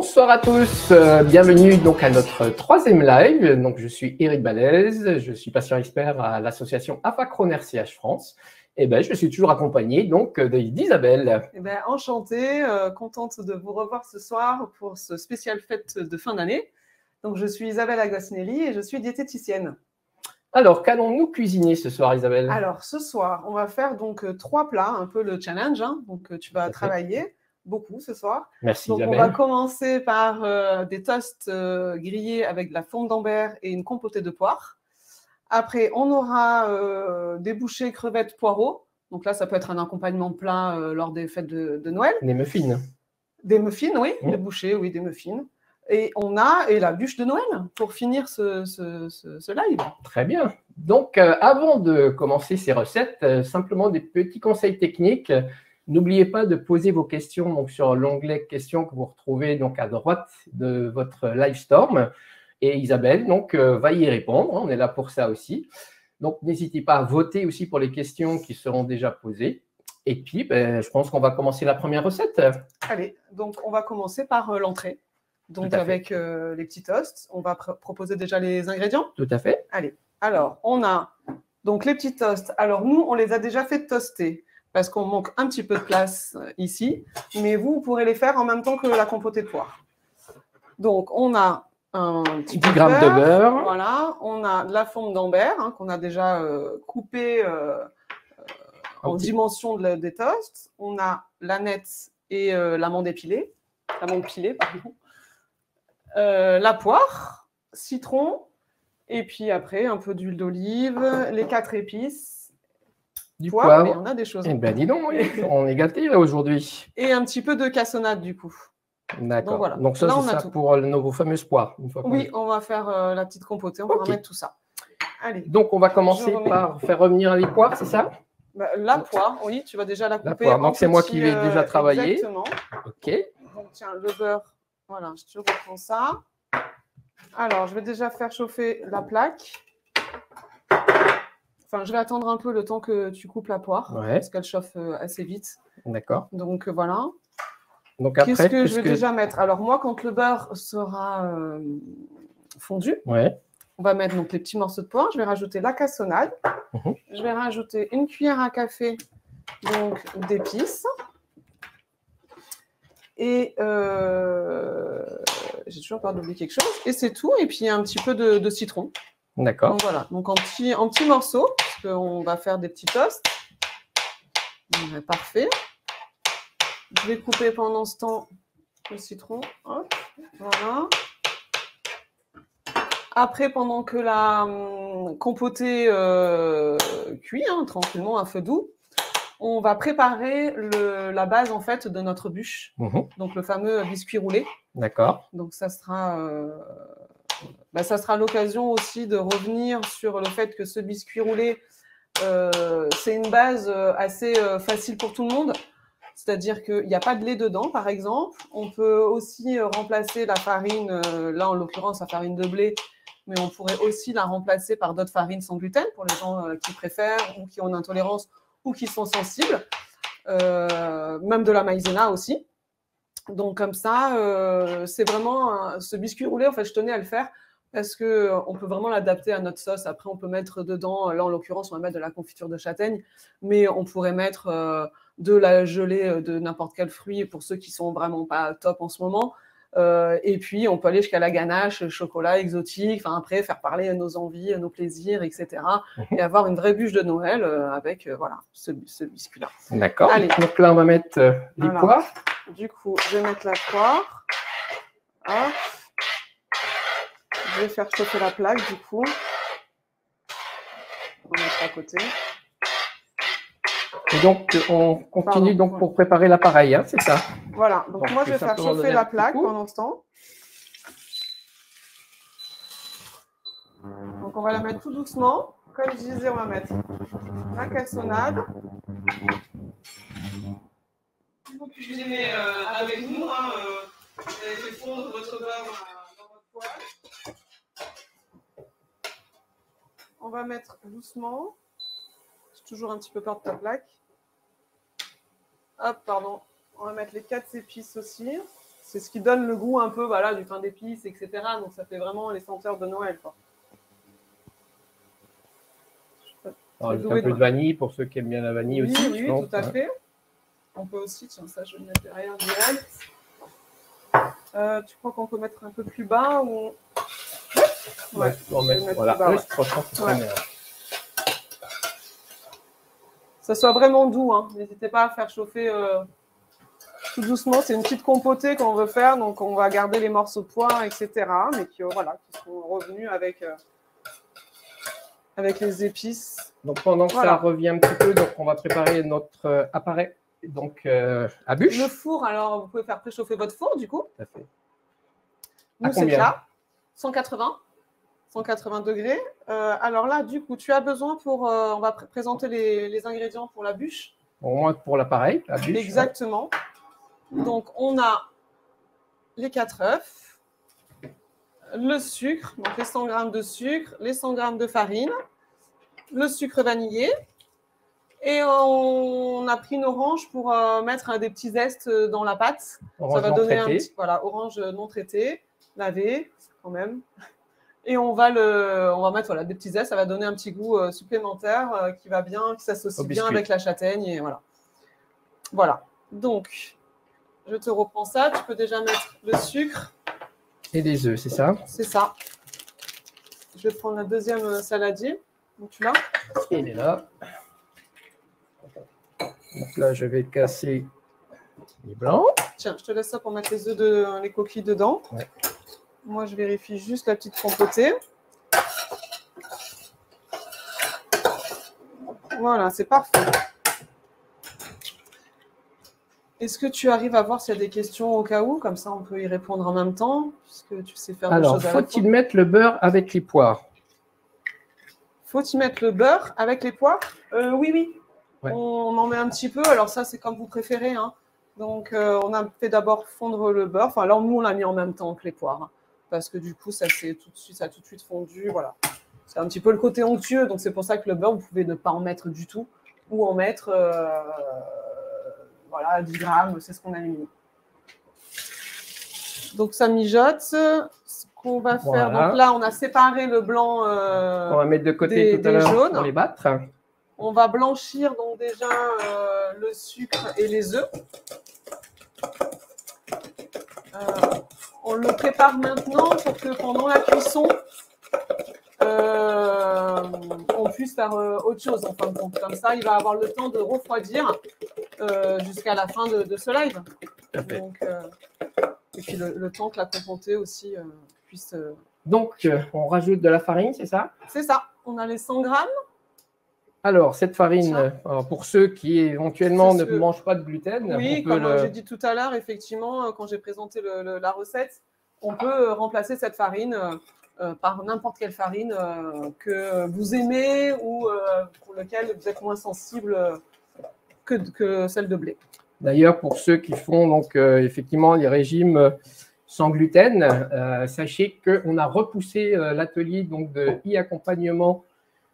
Bonsoir à tous, bienvenue donc à notre troisième live. Donc je suis Eric Balèze, je suis patient expert à l'association AFA-Kroner-CH France. Et ben je suis toujours accompagné donc d'Isabelle. Eh ben, enchantée, contente de vous revoir ce soir pour ce spécial fête de fin d'année. Donc je suis Isabelle Agostinelli et je suis diététicienne. Alors qu'allons-nous cuisiner ce soir, Isabelle? Alors ce soir, on va faire donc 3 plats, un peu le challenge. Hein. Donc tu vas travailler beaucoup ce soir. Merci donc, Isabelle. On va commencer par des toasts grillés avec de la fonte d'Ambert et une compotée de poire. Après, on aura des bouchées crevettes poireaux. Donc là, ça peut être un accompagnement plat lors des fêtes de Noël. Des muffins. Des muffins, oui. Des bouchées, oui, des muffins. Et on a la bûche de Noël pour finir ce live. Très bien. Donc, avant de commencer ces recettes, simplement des petits conseils techniques. N'oubliez pas de poser vos questions donc, sur l'onglet questions que vous retrouvez donc, à droite de votre Livestorm. Et Isabelle donc, va y répondre. On est là pour ça aussi. Donc, n'hésitez pas à voter aussi pour les questions qui seront déjà posées. Et puis, je pense qu'on va commencer la première recette. Allez, donc on va commencer par l'entrée. Donc, avec les petits toasts, on va proposer déjà les ingrédients. Tout à fait. Allez, alors, on a donc les petits toasts. Alors, nous, on les a déjà fait toaster parce qu'on manque un petit peu de place ici. Mais vous pourrez les faire en même temps que la compotée de poire. Donc, on a un petit 10 grammes de beurre. Voilà, on a de la fonte d'Ambert qu'on a déjà coupée en dimension des toasts. On a l'ânette et l'amande épilée. L'amande pilée, pardon. La poire, citron, et puis après un peu d'huile d'olive, les 4 épices, du poivre. Et on a des choses. Eh ben dis donc, on est gâtés là aujourd'hui. Et un petit peu de cassonade du coup. D'accord. Voilà. Donc ça, c'est ça pour nos fameuses poires. Oui, on va faire la petite compotée, on va remettre tout ça. Allez. Donc on va commencer par faire revenir les poires, c'est ça? La poire, oui, tu vas déjà la couper. La poire. Donc c'est moi qui vais déjà travailler. Exactement. Ok. Donc tiens, le beurre, voilà, je te reprends ça. Alors, je vais déjà faire chauffer la plaque. Enfin, je vais attendre un peu le temps que tu coupes la poire, parce qu'elle chauffe assez vite. D'accord. Donc voilà. Donc après, qu'est-ce que je vais déjà mettre? Alors moi, quand le beurre sera fondu, on va mettre donc les petits morceaux de poire. Je vais rajouter la cassonade. Je vais rajouter une cuillère à café d'épices. Et j'ai toujours peur d'oublier quelque chose. Et c'est tout. Et puis un petit peu de citron. D'accord. Donc voilà. Donc en petits morceaux, parce qu'on va faire des petits toasts. Parfait. Je vais couper pendant ce temps le citron. Hop, voilà. Après, pendant que la compotée cuit tranquillement à feu doux, on va préparer la base en fait de notre bûche. Donc le fameux biscuit roulé. D'accord. Donc ça sera l'occasion aussi de revenir sur le fait que ce biscuit roulé, c'est une base assez facile pour tout le monde. C'est-à-dire qu'il n'y a pas de lait dedans, par exemple. On peut aussi remplacer la farine, là en l'occurrence la farine de blé, mais on pourrait aussi la remplacer par d'autres farines sans gluten pour les gens qui préfèrent ou qui ont une intolérance ou qui sont sensibles. Même de la maïzena aussi. Donc comme ça, c'est vraiment ce biscuit roulé, en fait, je tenais à le faire parce qu'on peut vraiment l'adapter à notre sauce. Après, on peut mettre dedans, là en l'occurrence, on va mettre de la confiture de châtaigne, mais on pourrait mettre de la gelée de n'importe quel fruit pour ceux qui sont vraiment pas top en ce moment. Et puis, on peut aller jusqu'à la ganache, chocolat exotique, enfin après, faire parler nos envies, nos plaisirs, etc. Et avoir une vraie bûche de Noël avec voilà, ce biscuit-là. D'accord. Donc là, on va mettre les poires. Du coup, je vais mettre la poire. Hop. Je vais faire chauffer la plaque, du coup. On va mettre à côté. Et donc, on continue pour préparer l'appareil, hein, c'est ça? Voilà. Donc moi, je vais faire chauffer la plaque pendant ce temps. Donc, on va la mettre tout doucement. Comme je disais, on va mettre la cassonade. Vous cuisinez avec nous. Vous allez fait fondre votre beurre dans votre poêle. On va mettre doucement. J'ai toujours un petit peu peur de ta plaque. Hop, pardon. On va mettre les 4 épices aussi. C'est ce qui donne le goût un peu voilà, du pain d'épices, etc. Donc, ça fait vraiment les senteurs de Noël, quoi. Alors, un peu de vanille pour ceux qui aiment bien la vanille oui, aussi. Oui, tout à fait. On peut aussi, tiens, ça, je vais le mettre derrière direct. Tu crois qu'on peut mettre un peu plus bas ou... Ouais, on va mettre voilà. Bas, ouais. Franchement, c'est très bien. Ça soit vraiment doux, hein. N'hésitez pas à faire chauffer tout doucement. C'est une petite compotée qu'on veut faire, donc on va garder les morceaux de pois, etc. Mais qui, voilà, qui sont revenus avec les épices. Donc pendant que ça revient un petit peu, donc on va préparer notre appareil donc à bûche. Le four, alors vous pouvez faire préchauffer votre four du coup. Tout à fait. Nous c'est là, 180 degrés. Alors là, du coup, tu as besoin pour, on va présenter les ingrédients pour la bûche. Au moins pour l'appareil, la bûche. Exactement. Ouais. Donc on a les 4 œufs, le sucre, donc les 100 g de sucre, les 100 g de farine, le sucre vanillé. Et on a pris une orange pour mettre des petits zestes dans la pâte. Orange ça va donner traité. Un petit, voilà, orange non traité, lavé quand même. Et on va mettre voilà, des petits zestes, ça va donner un petit goût supplémentaire qui va bien, qui s'associe bien avec la châtaigne. Et voilà. Voilà. Donc, je te reprends ça. Tu peux déjà mettre le sucre. Et les œufs, c'est ça? C'est ça. Je vais prendre la deuxième saladier. Donc, tu l'as? Il est là. Donc là, je vais casser les blancs. Tiens, je te laisse ça pour mettre les œufs, les coquilles dedans. Ouais. Moi, je vérifie juste la petite compotée. Voilà, c'est parfait. Est-ce que tu arrives à voir s'il y a des questions au cas où? Comme ça, on peut y répondre en même temps, puisque tu sais faire des choses à la fois. Alors, faut-il mettre le beurre avec les poires? Faut-il mettre le beurre avec les poires? Oui, oui. Ouais. On en met un petit peu. Alors ça, c'est comme vous préférez. Hein. Donc, on a fait d'abord fondre le beurre. Enfin, alors, nous, on l'a mis en même temps que les poires. Hein, parce que du coup, ça a tout de suite fondu. Voilà. C'est un petit peu le côté onctueux. Donc, c'est pour ça que le beurre, vous pouvez ne pas en mettre du tout. Ou en mettre, voilà, 10 grammes. C'est ce qu'on a mis. Donc, ça mijote. Ce qu'on va faire. Donc là, on a séparé le blanc on va mettre de côté tout à l'heure pour les battre. On va blanchir donc déjà le sucre et les œufs. On le prépare maintenant pour que pendant la cuisson, on puisse faire autre chose en fin de compte. Comme ça, il va avoir le temps de refroidir jusqu'à la fin de ce live. Donc, et puis le temps que la compotée aussi puisse… Donc, on rajoute de la farine, c'est ça? C'est ça. On a les 100 grammes. Alors, cette farine, pour ceux qui éventuellement ne mangent pas de gluten, oui, comme j'ai dit tout à l'heure, effectivement, quand j'ai présenté la recette, on peut remplacer cette farine par n'importe quelle farine que vous aimez ou pour laquelle vous êtes moins sensible que celle de blé. D'ailleurs, pour ceux qui font donc effectivement les régimes sans gluten, sachez qu'on a repoussé l'atelier donc de e-accompagnement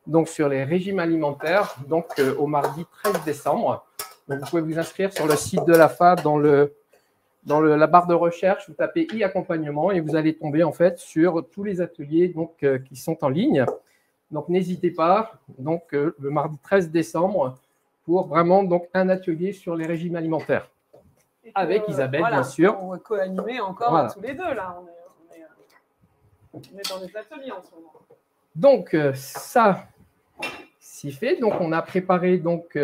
donc sur les régimes alimentaires, donc au mardi 13 décembre. Donc, vous pouvez vous inscrire sur le site de l'AFA dans la barre de recherche, vous tapez e-accompagnement et vous allez tomber en fait sur tous les ateliers donc, qui sont en ligne. Donc n'hésitez pas, donc le mardi 13 décembre pour vraiment donc un atelier sur les régimes alimentaires. Avec Isabelle, voilà, bien sûr. On va co-animer encore tous les deux là. On est dans les ateliers en ce moment. Donc ça, c'est fait. Donc on a préparé donc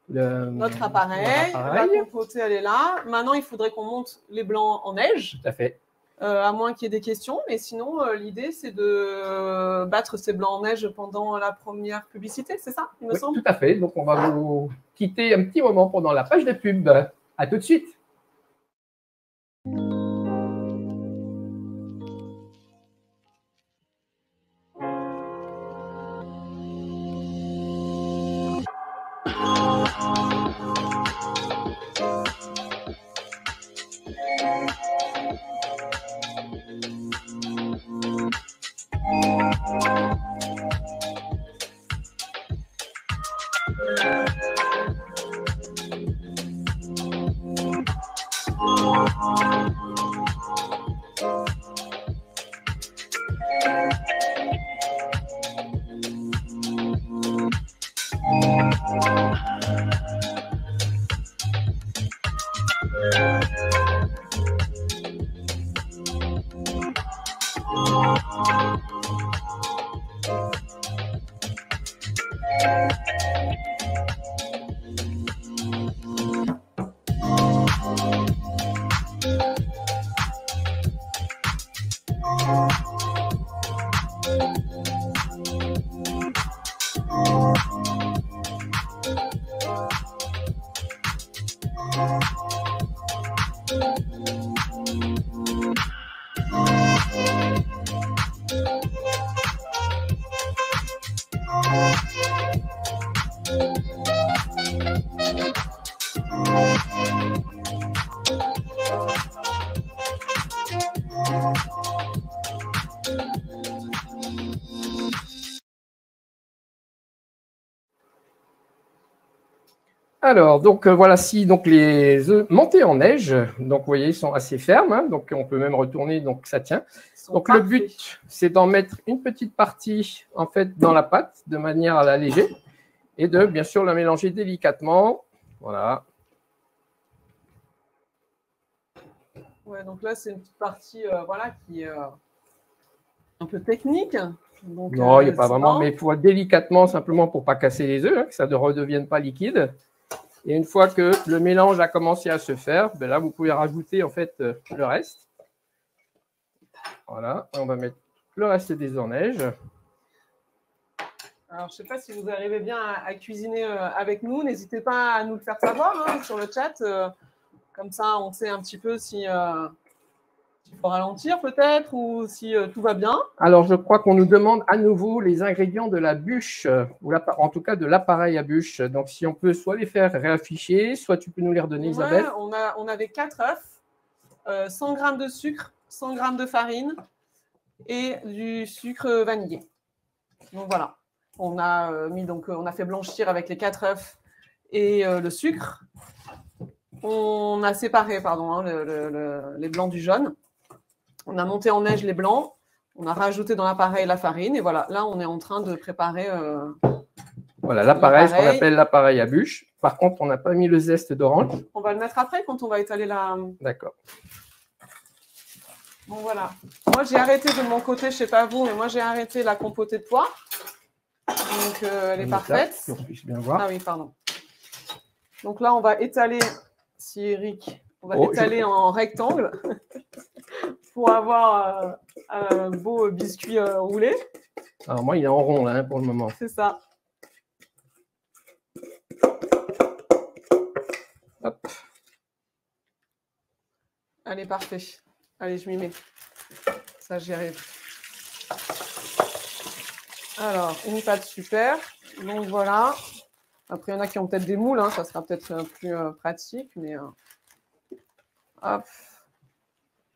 notre appareil. La compotée, elle est là. Maintenant, il faudrait qu'on monte les blancs en neige. Tout à fait. À moins qu'il y ait des questions. Mais sinon, l'idée, c'est de battre ces blancs en neige pendant la première publicité. C'est ça, il me semble? Tout à fait. Donc, on va vous quitter un petit moment pendant la page de pub. À tout de suite. Alors, donc voilà, si donc les œufs montés en neige, donc vous voyez, ils sont assez fermes, hein, donc on peut même retourner, donc ça tient. Donc le but, c'est d'en mettre une petite partie en fait dans la pâte de manière à l'alléger et de bien sûr la mélanger délicatement. Voilà. Ouais, donc là c'est une petite partie voilà qui est un peu technique. Donc, non, il n'y a pas vraiment, mais il faut délicatement simplement pour ne pas casser les œufs, hein, que ça ne redevienne pas liquide. Et une fois que le mélange a commencé à se faire, ben là, vous pouvez rajouter en fait le reste. Voilà, on va mettre le reste des œufs en neige. Alors, je ne sais pas si vous arrivez bien à cuisiner avec nous. N'hésitez pas à nous le faire savoir hein, sur le chat. Comme ça, on sait un petit peu si il faut ralentir peut-être ou si tout va bien. Alors, je crois qu'on nous demande à nouveau les ingrédients de la bûche, ou en tout cas de l'appareil à bûche. Donc, si on peut soit les faire réafficher, soit tu peux nous les redonner, Isabelle. On avait 4 œufs, 100 g de sucre, 100 g de farine et du sucre vanillé. Donc, voilà. On a on a fait blanchir avec les 4 œufs et le sucre. On a séparé les blancs du jaune. On a monté en neige les blancs. On a rajouté dans l'appareil la farine. Et voilà, là, on est en train de préparer. Voilà, l'appareil, ce qu'on appelle l'appareil à bûche. Par contre, on n'a pas mis le zeste d'orange. On va le mettre après quand on va étaler la. D'accord. Bon, voilà. Moi, j'ai arrêté de mon côté, je ne sais pas vous, mais moi, j'ai arrêté la compotée de pois. Donc, elle est parfaite. Pour qu'on puisse bien voir. Ah oui, pardon. Donc là, on va étaler, si Eric, on va étaler en rectangle pour avoir un beau biscuit roulé. Alors moi, il est en rond là pour le moment. C'est ça. Hop. Allez, parfait. Allez, je m'y mets. Ça, j'y arrive. Alors, une pâte super. Donc voilà. Après, il y en a qui ont peut-être des moules, hein, ça sera peut-être plus pratique, mais hop.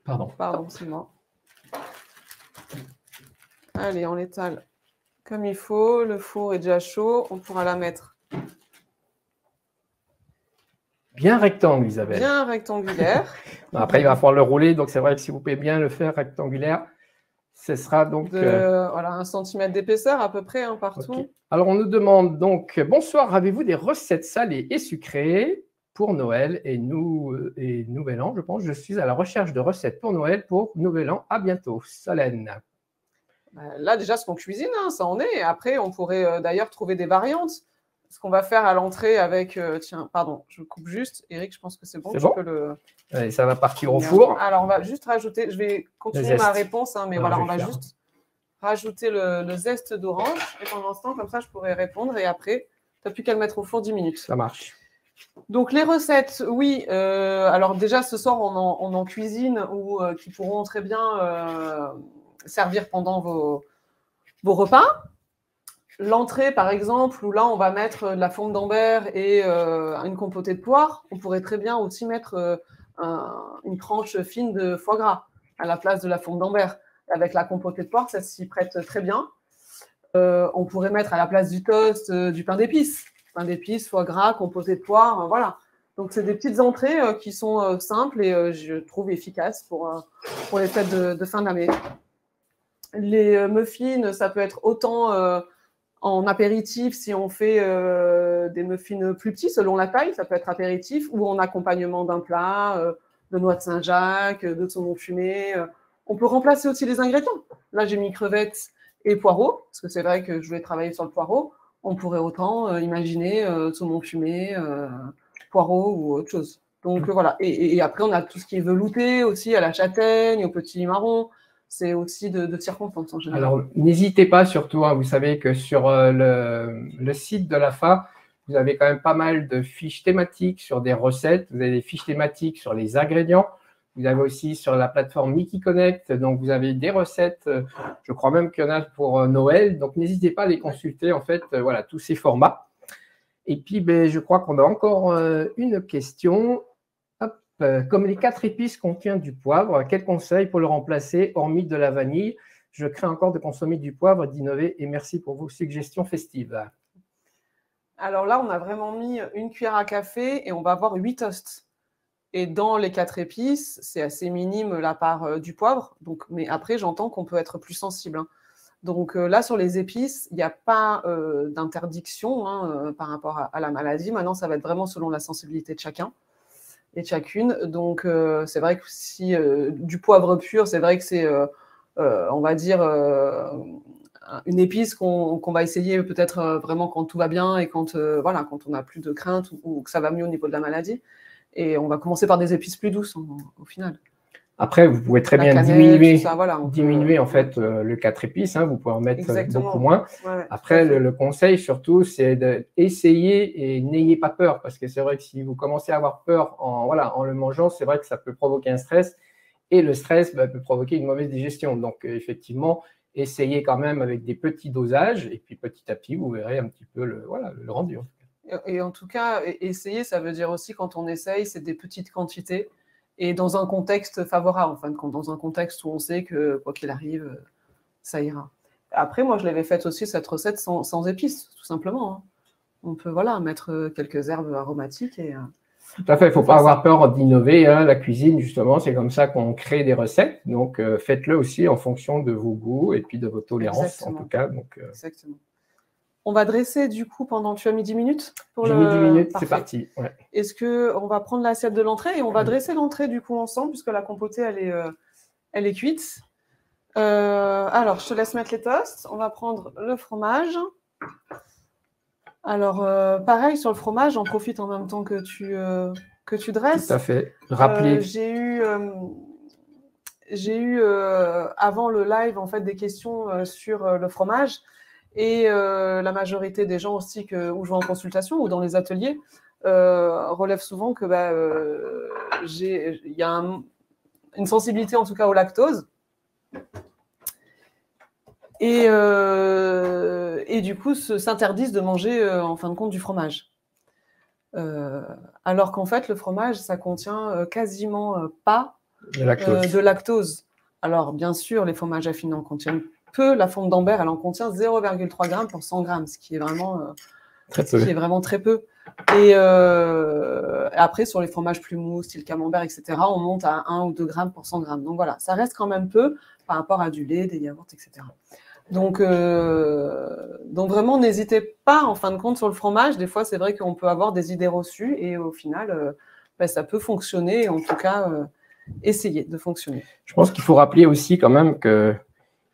Pardon, c'est moi. Allez, on l'étale comme il faut. Le four est déjà chaud. On pourra la mettre. Bien rectangle, Isabelle. Bien rectangulaire. Après, il va falloir le rouler, donc c'est vrai que si vous pouvez bien le faire rectangulaire, ce sera donc… voilà, 1 cm d'épaisseur à peu près hein, partout. Okay. Alors, on nous demande donc, bonsoir, avez-vous des recettes salées et sucrées pour Noël et Nouvel An? Je pense je suis à la recherche de recettes pour Noël, pour Nouvel An. À bientôt. Solène. Là, déjà, ce qu'on cuisine, hein, ça en est. Après, on pourrait d'ailleurs trouver des variantes. Ce qu'on va faire à l'entrée avec… tiens, pardon, je coupe juste. Eric, je pense que c'est bon. C'est bon. Peux le… Allez, ça va partir au four. Alors, on va juste rajouter… Je vais continuer ma réponse, hein, mais voilà, on va juste rajouter le zeste d'orange. Et pendant ce temps, comme ça, je pourrais répondre. Et après, tu n'as plus qu'à le mettre au four 10 minutes. Ça marche. Donc, les recettes, oui. Alors, déjà, ce soir, on en cuisine ou qui pourront très bien servir pendant vos repas. L'entrée, par exemple, où là, on va mettre de la fourme d'Ambert et une compotée de poire. On pourrait très bien aussi mettre une tranche fine de foie gras à la place de la fourme d'Ambert. Avec la compotée de poire, ça s'y prête très bien. On pourrait mettre à la place du toast du pain d'épices. Pain d'épices, foie gras, compotée de poire, voilà. Donc, c'est des petites entrées qui sont simples et je trouve efficaces pour les fêtes de fin d'année. Les muffins, ça peut être autant… en apéritif, si on fait des muffins plus petits, selon la taille, ça peut être apéritif, ou en accompagnement d'un plat, de noix de Saint-Jacques, de saumon fumé. On peut remplacer aussi les ingrédients. Là, j'ai mis crevettes et poireaux, parce que c'est vrai que je voulais travailler sur le poireau. On pourrait autant imaginer saumon fumé, poireau ou autre chose. Donc voilà. Et après, on a tout ce qui est velouté aussi, à la châtaigne, au petit marron. C'est aussi de circonstance en général. Alors, n'hésitez pas surtout, hein, vous savez que sur le site de l'AFA, vous avez quand même pas mal de fiches thématiques sur des recettes. Vous avez des fiches thématiques sur les ingrédients. Vous avez aussi sur la plateforme Mickey Connect, donc vous avez des recettes. Je crois même qu'il y en a pour Noël. Donc, n'hésitez pas à les consulter, en fait, voilà, tous ces formats. Et puis, ben, je crois qu'on a encore une question. Hop, comme les 4 épices contiennent du poivre, quel conseil pour le remplacer, hormis de la vanille? Je crains encore de consommer du poivre, d'innover et merci pour vos suggestions festives. Alors là, on a vraiment mis une cuillère à café et on va avoir 8 toasts. Et dans les 4 épices, c'est assez minime la part du poivre. Donc, mais après, j'entends qu'on peut être plus sensible, hein. Donc là, sur les épices, il n'y a pas d'interdiction par rapport à la maladie. Maintenant, ça va être vraiment selon la sensibilité de chacun et de chacune. Donc, c'est vrai que si du poivre pur, c'est vrai que c'est, on va dire, une épice qu'on va essayer peut-être vraiment quand tout va bien et quand, voilà, quand on n'a plus de crainte ou que ça va mieux au niveau de la maladie. Et on va commencer par des épices plus douces au final. Après, vous pouvez très bien diminuer en fait le 4 épices, hein, vous pouvez en mettre beaucoup moins. Ouais, après, le conseil surtout, c'est d'essayer et n'ayez pas peur, parce que c'est vrai que si vous commencez à avoir peur en le mangeant, c'est vrai que ça peut provoquer un stress, et le stress peut provoquer une mauvaise digestion. Donc, effectivement, essayez quand même avec des petits dosages, et puis petit à petit, vous verrez un petit peu le rendu. Et en tout cas, essayer, ça veut dire aussi quand on essaye, c'est des petites quantités et dans un contexte favorable, en fin de compte, dans un contexte où on sait que quoi qu'il arrive, ça ira. Après, moi, je l'avais faite aussi, cette recette, sans épices, tout simplement, hein. On peut mettre quelques herbes aromatiques. Tout à fait, il ne faut pas avoir peur d'innover, hein. La cuisine, justement, c'est comme ça qu'on crée des recettes. Donc, faites-le aussi en fonction de vos goûts et puis de vos tolérances, Exactement. en tout cas. Donc, Exactement. On va dresser du coup pendant, tu as mis 10 minutes pour J'ai mis 10 minutes, c'est parti. Ouais. Est-ce qu'on va prendre l'assiette de l'entrée et on va dresser l'entrée du coup ensemble puisque la compotée elle est cuite. Alors, je te laisse mettre les toasts. On va prendre le fromage. Alors, pareil, sur le fromage, j'en profite en même temps que tu dresses. Tout à fait. Rappelez. J'ai eu avant le live en fait des questions sur le fromage. Et la majorité des gens aussi où je vais en consultation ou dans les ateliers relèvent souvent que il y a une sensibilité en tout cas au lactose. Et du coup, s'interdisent de manger en fin de compte du fromage. Alors qu'en fait, le fromage, ça contient quasiment pas de lactose. Alors, bien sûr, les fromages affinés en contiennent peu. La fonte d'Ambert, elle en contient 0,3 g pour 100 g, ce qui est vraiment très peu. Et après, sur les fromages plus mous, style camembert, etc., on monte à 1 ou 2 g pour 100 g. Donc voilà, ça reste quand même peu par rapport à du lait, des yaourts, etc. Donc vraiment, n'hésitez pas, en fin de compte, sur le fromage. Des fois, c'est vrai qu'on peut avoir des idées reçues et au final, ça peut fonctionner. En tout cas, essayer de fonctionner. Je pense qu'il faut rappeler aussi quand même que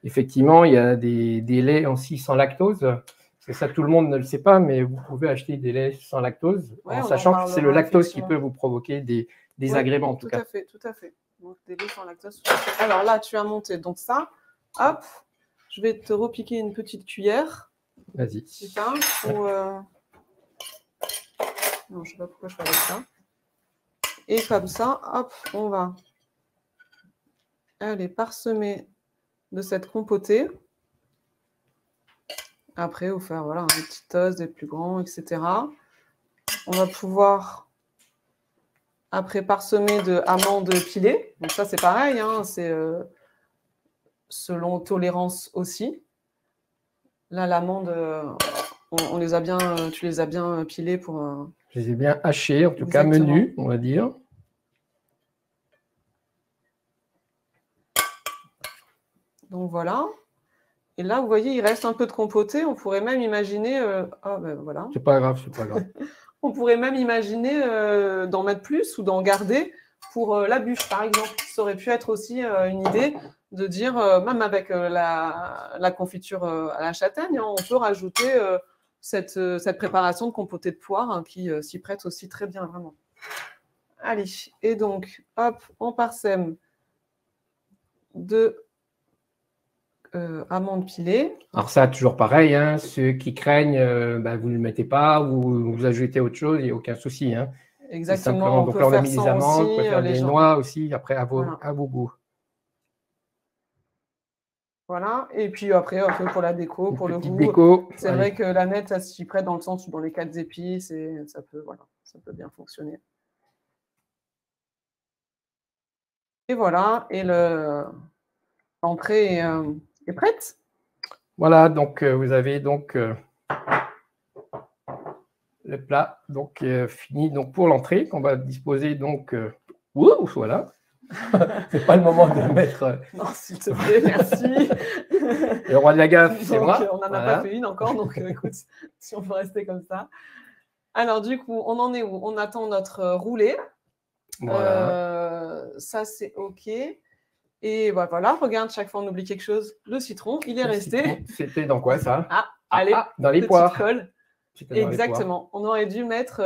effectivement, il y a des laits aussi sans lactose. Parce que ça, tout le monde ne le sait pas, mais vous pouvez acheter des laits sans lactose, en sachant que c'est le lactose qui peut vous provoquer des désagréments, en tout cas. Tout à fait. Donc, des laits sans lactose. Alors là, tu as monté donc ça. Hop, je vais te repiquer une petite cuillère. Vas-y. Non, je ne sais pas pourquoi je fais avec ça. Et comme ça, hop, on va aller parsemer de cette compotée. Après, vous faire un petit toast, des plus grands, etc. On va pouvoir après parsemer de amandes pilées. Donc ça, c'est pareil, hein, c'est selon tolérance aussi. Là, l'amande, tu les as bien pilées pour... Je les ai bien hachées, en tout cas menues, on va dire. Donc voilà. Et là, vous voyez, il reste un peu de compotée. On pourrait même imaginer... voilà. C'est pas grave, c'est pas grave. On pourrait même imaginer d'en mettre plus ou d'en garder pour la bûche, par exemple. Ça aurait pu être aussi une idée de dire, même avec la confiture à la châtaigne, hein, on peut rajouter cette préparation de compotée de poire hein, qui s'y prête aussi très bien, vraiment. Allez, et donc, hop, on parsème de amandes pilées. Alors ça, toujours pareil, hein, ceux qui craignent, vous ne le mettez pas ou vous ajoutez autre chose, il n'y a aucun souci. Hein. Exactement. Donc là, on a mis des amandes, on peut faire des noix aussi, après à vos goûts. Voilà, et puis après, un peu pour la déco, pour le goût. Déco. C'est vrai que la nette, ça s'y prête dans le sens où dans les 4 épices, et ça peut bien fonctionner. Et voilà, et l'entrée est prête. Voilà, donc vous avez donc le plat donc fini donc pour l'entrée qu'on va disposer donc. Voilà. C'est pas le moment de mettre. Non, s'il te plaît, merci. Le roi de la gaffe, c'est moi. On n'en a pas fait une encore, donc écoute, si on peut rester comme ça. Alors, du coup, on en est où? On attend notre roulé. Voilà. Ça, c'est OK. Et voilà, regarde, chaque fois on oublie quelque chose. Le citron, il est resté. C'était dans quoi ça? Allez, dans les poires. Colle. Exactement. On aurait dû mettre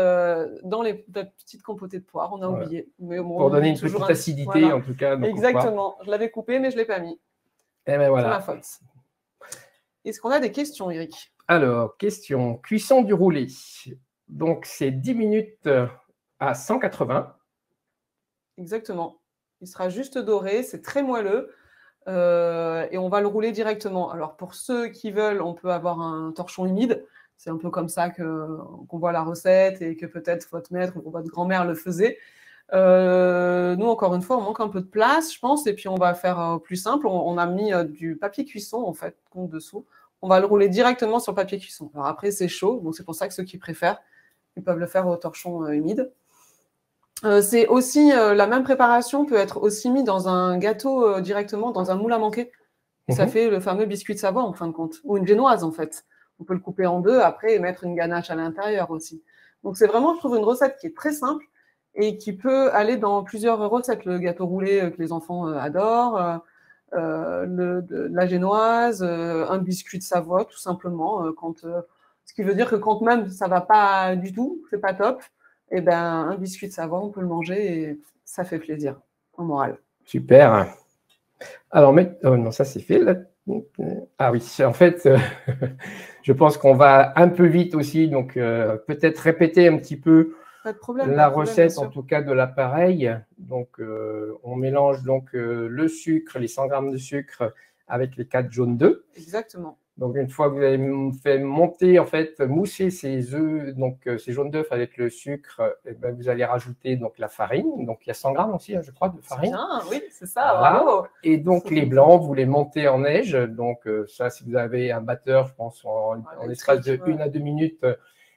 dans les petites compotées de poires. On a oublié. Mais pour donner une petite acidité, en tout cas. Exactement. Je l'avais coupé, mais je ne l'ai pas mis. Et ben voilà. C'est ma faute. Est-ce qu'on a des questions, Eric? Alors, question. Cuisson du roulé. Donc, c'est 10 minutes à 180. Exactement. Il sera juste doré. C'est très moelleux. Et on va le rouler directement. Alors, pour ceux qui veulent, on peut avoir un torchon humide. C'est un peu comme ça qu'on voit la recette et que peut-être votre maître ou votre grand-mère le faisait. Nous, encore une fois, on manque un peu de place, je pense, et puis on va faire plus simple. On a mis du papier cuisson, en fait, compte dessous. On va le rouler directement sur le papier cuisson. Alors après, c'est chaud, donc c'est pour ça que ceux qui préfèrent, ils peuvent le faire au torchon humide. C'est aussi la même préparation peut être aussi mis dans un gâteau directement, dans un moule à manquer. Et ça fait le fameux biscuit de Savoie, en fin de compte, ou une génoise, en fait. On peut le couper en deux après et mettre une ganache à l'intérieur aussi. Donc, c'est vraiment, je trouve, une recette qui est très simple et qui peut aller dans plusieurs recettes. Le gâteau roulé que les enfants adorent, la génoise, un biscuit de Savoie, tout simplement. Ce qui veut dire que quand même ça ne va pas du tout, c'est pas top, et ben, un biscuit de Savoie, on peut le manger et ça fait plaisir, en morale. Super. Alors, non, ça c'est fait. Là. Ah oui, en fait, je pense qu'on va un peu vite aussi, donc peut-être répéter un petit peu la recette, en tout cas de l'appareil. Donc, on mélange donc le sucre, les 100 grammes de sucre avec les 4 jaunes d'œufs. Exactement. Donc, une fois que vous avez fait monter, en fait, mousser ces œufs, donc ces jaunes d'œufs avec le sucre, vous allez rajouter donc la farine. Donc, il y a 100 grammes aussi, je crois, de farine. Bien, oui, c'est ça. Voilà. Bravo. Et donc, les blancs, vous les montez en neige. Donc, ça, si vous avez un batteur, je pense, en espace de 1 à 2 minutes,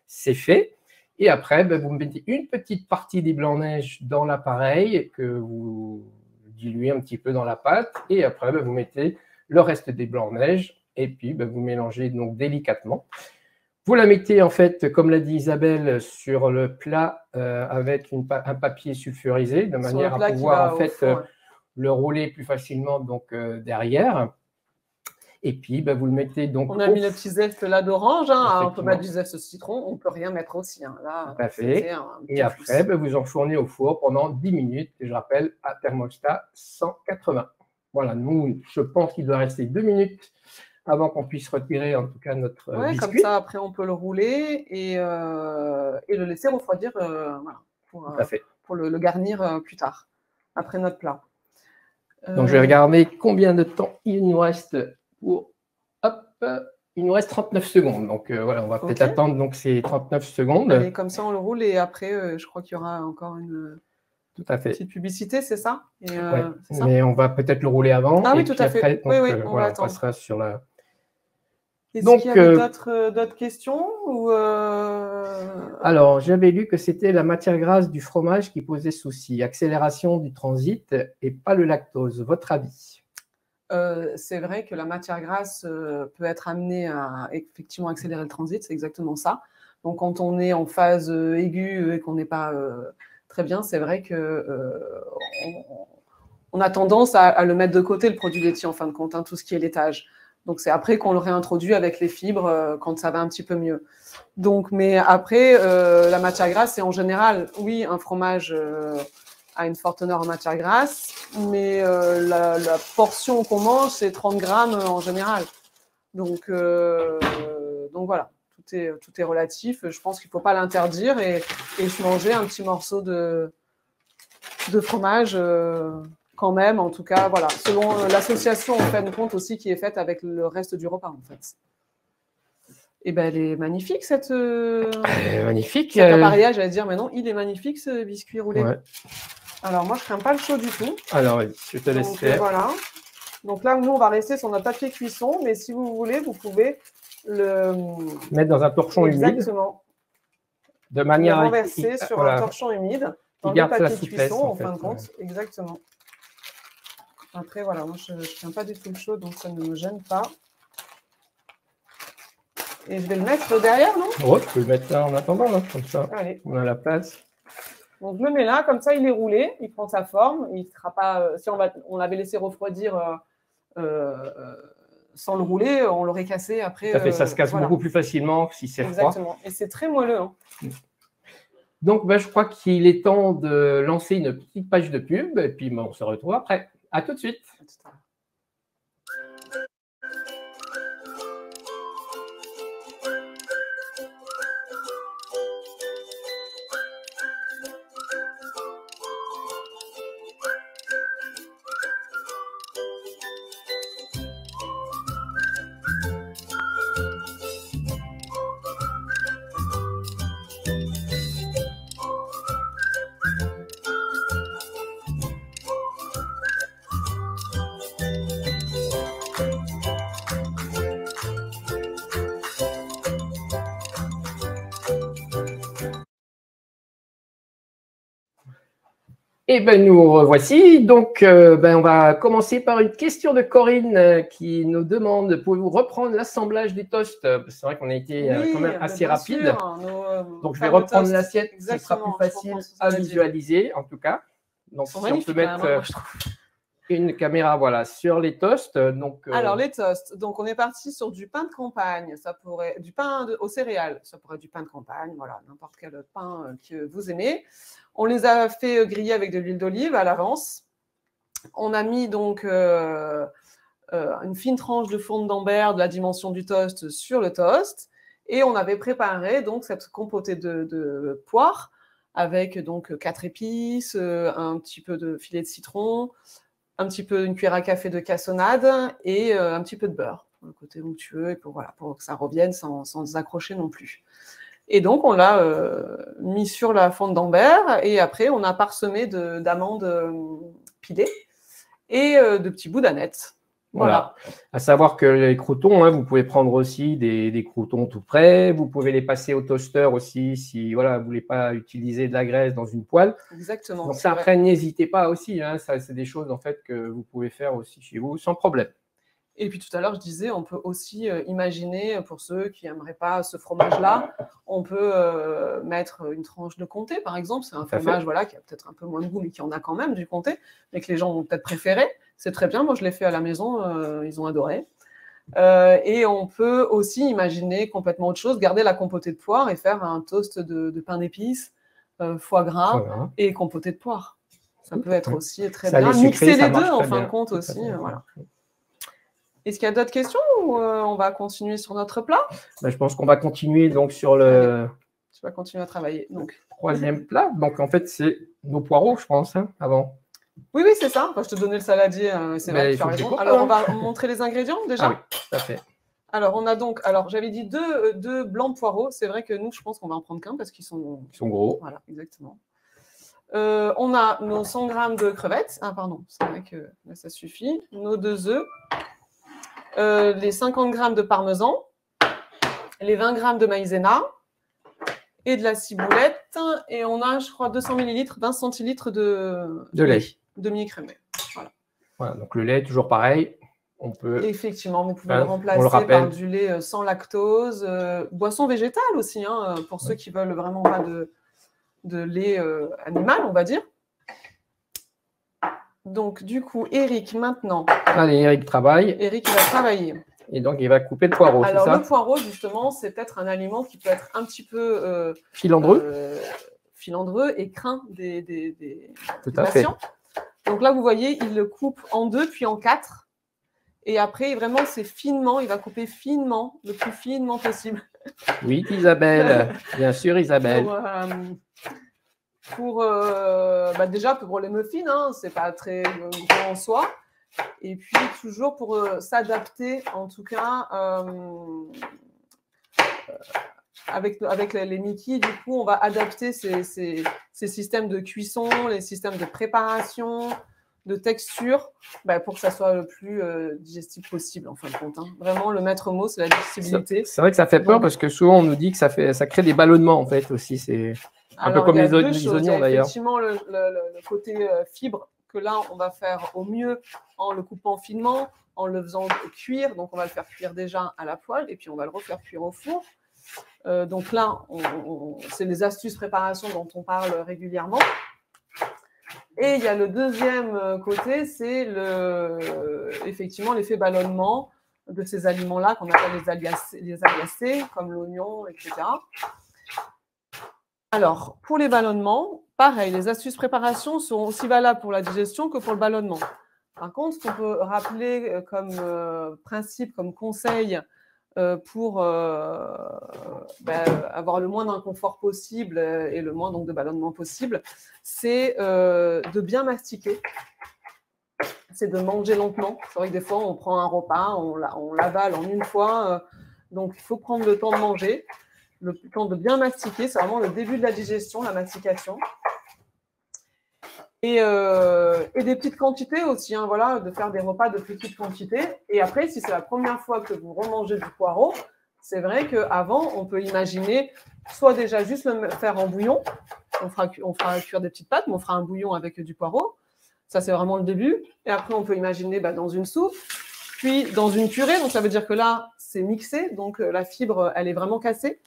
c'est fait. Et après, vous mettez une petite partie des blancs neige dans l'appareil que vous diluez un petit peu dans la pâte. Et après, vous mettez le reste des blancs neige. Et puis, vous mélangez donc délicatement. Vous la mettez, en fait, comme l'a dit Isabelle, sur le plat avec un papier sulfurisé, de manière à pouvoir, en fait, le rouler plus facilement donc, derrière. Et puis, vous le mettez donc. On a mis le petit zeste là d'orange. Hein, on peut mettre du zeste de citron. On ne peut rien mettre aussi. Hein, là, tout à fait. Et après, vous enfournez au four pendant 10 minutes. Et je rappelle, à thermostat 180. Voilà, nous, je pense qu'il doit rester 2 minutes avant qu'on puisse retirer en tout cas notre biscuit. Comme ça, après, on peut le rouler et le laisser refroidir pour le garnir plus tard, après notre plat. Donc, je vais regarder combien de temps il nous reste pour… Hop, il nous reste 39 secondes. Donc, voilà, on va peut-être attendre donc, ces 39 secondes. Et comme ça, on le roule et après, je crois qu'il y aura encore une… Tout à fait. Petite publicité, c'est ça, mais on va peut-être le rouler avant. Ah oui, tout à fait. Après, donc, oui, on passera sur la… Est-ce qu'il y avait d'autres questions ou Alors, j'avais lu que c'était la matière grasse du fromage qui posait souci. Accélération du transit et pas le lactose. Votre avis? C'est vrai que la matière grasse peut être amenée à effectivement accélérer le transit, c'est exactement ça. Donc, quand on est en phase aiguë et qu'on n'est pas très bien, c'est vrai que on a tendance à le mettre de côté, le produit laitier, en fin de compte, hein, tout ce qui est laitage. Donc, c'est après qu'on le réintroduit avec les fibres quand ça va un petit peu mieux. Donc, mais après, la matière grasse, c'est en général, oui, un fromage a une forte teneur en matière grasse, mais la portion qu'on mange, c'est 30 grammes en général. Donc voilà, tout est relatif. Je pense qu'il ne faut pas l'interdire et se manger un petit morceau de fromage quand même, en tout cas, voilà, selon l'association en fin de compte aussi qui est faite avec le reste du repas, en fait. Et ben, elle est magnifique, cette magnifique. cet appareillage, j'allais dire, mais non, il est magnifique, ce biscuit roulé. Ouais. Alors, moi, je ne crains pas le chaud du tout. Alors, je te laisse faire. Voilà. Donc là, nous, on va rester sur notre papier cuisson, mais si vous voulez, vous pouvez le mettre dans un torchon humide. Exactement. De manière à renverser sur un torchon humide dans le papier cuisson, en fin de compte. Ouais. Exactement. Après, voilà, moi, je ne tiens pas du tout le chaud, donc ça ne me gêne pas. Et je vais le mettre derrière, non? Ouais, tu peux le mettre là en attendant, là, comme ça. Allez. On a la place. Donc, je le mets là, comme ça, il est roulé, il prend sa forme. Il sera pas. Si on l'avait laissé refroidir sans le rouler, on l'aurait cassé après. Ça fait, ça se casse beaucoup plus facilement si c'est froid. Exactement. Et c'est très moelleux. Hein. Donc, je crois qu'il est temps de lancer une petite page de pub et puis on se retrouve après. À tout de suite. Eh bien, nous revoici. Donc, on va commencer par une question de Corinne qui nous demande, pouvez-vous reprendre l'assemblage des toasts? C'est vrai qu'on a été quand même assez rapide. Sûr, donc, je vais reprendre l'assiette, ce sera plus facile à visualiser, en tout cas. Donc, si on peut mettre une caméra voilà, sur les toasts. Donc, alors, les toasts. Donc, on est parti sur du pain de campagne. Ça pourrait du pain aux céréales. Ça pourrait être du pain de campagne. Voilà, n'importe quel pain que vous aimez. On les a fait griller avec de l'huile d'olive à l'avance. On a mis donc une fine tranche de fourne d'Ambert de la dimension du toast sur le toast. Et on avait préparé donc cette compotée de poire avec donc 4 épices, un petit peu de filet de citron, un petit peu une cuillère à café de cassonade et un petit peu de beurre pour le côté onctueux et pour que ça revienne sans accrocher non plus. Et donc, on l'a mis sur la fonte d'Ambert et après, on a parsemé d'amandes pilées et de petits bouts d'aneth. Voilà. À savoir que les croûtons, vous pouvez prendre aussi des croûtons tout prêts. Vous pouvez les passer au toaster aussi si vous ne voulez pas utiliser de la graisse dans une poêle. Exactement. Donc, ça, après, n'hésitez pas aussi. Ça, c'est des choses en fait, que vous pouvez faire aussi chez vous sans problème. Et puis tout à l'heure, je disais, on peut aussi imaginer, pour ceux qui n'aimeraient pas ce fromage-là, on peut mettre une tranche de comté, par exemple. C'est un fromage qui a peut-être un peu moins de goût, mais qui en a quand même du comté, mais que les gens vont peut-être préférer. C'est très bien. Moi, je l'ai fait à la maison. Ils ont adoré. Et on peut aussi imaginer complètement autre chose, garder la compotée de poire et faire un toast de pain d'épices, foie gras et compotée de poire. Ça peut être aussi très bien. Mixer les deux, en fin de compte, aussi. Voilà. Est-ce qu'il y a d'autres questions ou on va continuer sur notre plat? Je pense qu'on va continuer donc sur le... Tu vas continuer à travailler. Donc. Troisième plat. Donc, en fait, c'est nos poireaux, je pense, avant. Oui, c'est ça. Enfin, je te donnais le saladier. C'est vrai que tu as raison. Alors, on va montrer les ingrédients déjà. Ah oui, tout à fait. Alors, on a donc... Alors, j'avais dit deux blancs de poireaux. C'est vrai que nous, je pense qu'on va en prendre qu'un parce qu'ils sont... Ils sont gros. Voilà, exactement. On a nos 100 grammes de crevettes. Ah, pardon. C'est vrai que là, ça suffit. Nos 2 œufs. Les 50 grammes de parmesan, les 20 grammes de maïzena et de la ciboulette. Et on a, je crois, 200 millilitres, 20 centilitres de lait. Demi-écrémé. Voilà, donc le lait, toujours pareil. On peut... Effectivement, vous pouvez le remplacer par du lait sans lactose. Boisson végétale aussi, pour ceux qui veulent vraiment pas de lait animal, on va dire. Donc, du coup, Eric, maintenant. Allez, Eric travaille. Eric, il va travailler. Et donc, il va couper le poireau, c'est ça? Alors, le poireau, justement, c'est peut-être un aliment qui peut être un petit peu filandreux et craint des patients. Donc là, vous voyez, il le coupe en 2, puis en 4. Et après, vraiment, c'est finement. Il va couper finement, le plus finement possible. Oui, Isabelle. Bien sûr, Isabelle. Déjà, pour les muffins, hein, c'est pas très grand en soi. Et puis, toujours pour s'adapter, en tout cas, avec les Mickey, du coup, on va adapter ces systèmes de cuisson, les systèmes de préparation, de texture, pour que ça soit le plus digestible possible, en fin de compte. Hein. Vraiment, le maître mot, c'est la digestibilité. C'est vrai que ça fait peur parce que souvent, on nous dit que ça crée des ballonnements, en fait, aussi. C'est un peu comme les oignons, d'ailleurs. Effectivement, le côté fibre, que là, on va faire au mieux en le coupant finement, en le faisant cuire. Donc, on va le faire cuire déjà à la poêle et puis on va le refaire cuire au four. Donc là, c'est les astuces préparation dont on parle régulièrement. Et il y a le deuxième côté, c'est effectivement l'effet ballonnement de ces aliments-là qu'on appelle les aliacés, comme l'oignon, etc. Alors, pour les ballonnements, pareil, les astuces préparation sont aussi valables pour la digestion que pour le ballonnement. Par contre, ce qu'on peut rappeler comme principe, comme conseil pour avoir le moins d'inconfort possible et le moins donc, de ballonnement possible, c'est de bien mastiquer. C'est de manger lentement. C'est vrai que des fois, on prend un repas, on l'avale en une fois. Donc, il faut prendre le temps de manger. Le temps de bien mastiquer, c'est vraiment le début de la digestion, la mastication. Et des petites quantités aussi, hein, voilà, de faire des repas de petites quantités. Et après, si c'est la première fois que vous remangez du poireau, c'est vrai qu'avant, on peut imaginer soit déjà juste le faire en bouillon, on fera cuire des petites pâtes, mais on fera un bouillon avec du poireau. Ça, c'est vraiment le début. Et après, on peut imaginer dans une soupe, puis dans une purée. Donc, ça veut dire que là, c'est mixé, donc la fibre, elle est vraiment cassée.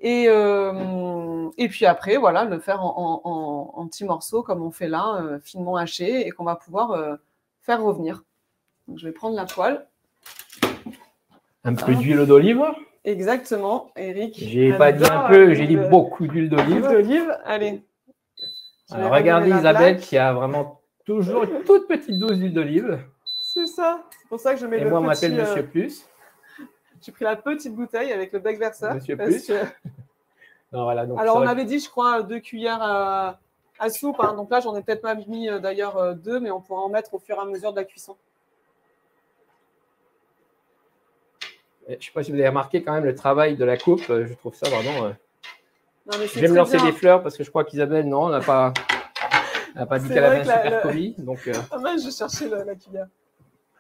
Et puis après, voilà, le faire en petits morceaux comme on fait là, finement hachés et qu'on va pouvoir faire revenir. Donc, je vais prendre la poêle. Un peu d'huile d'olive. Exactement, Eric. J'ai pas dit un peu, j'ai dit beaucoup d'huile d'olive. Allez. Alors, regardez Isabelle qui a vraiment toujours une toute petite dose d'huile d'olive. C'est ça. C'est pour ça que je mets et moi, on m'appelle Monsieur Plus. J'ai pris la petite bouteille avec le bec verseur. Monsieur Plus. Non, voilà, donc alors, on avait dit, je crois, 2 cuillères à soupe. Hein. Donc là, j'en ai peut-être pas mis d'ailleurs 2, mais on pourra en mettre au fur et à mesure de la cuisson. Je ne sais pas si vous avez remarqué quand même le travail de la coupe. Je trouve ça vraiment… Je vais me lancer des fleurs parce que je crois qu'Isabelle, non, elle n'a pas dit qu'elle avait un super commis. Donc, Ah mince, je cherchais la cuillère.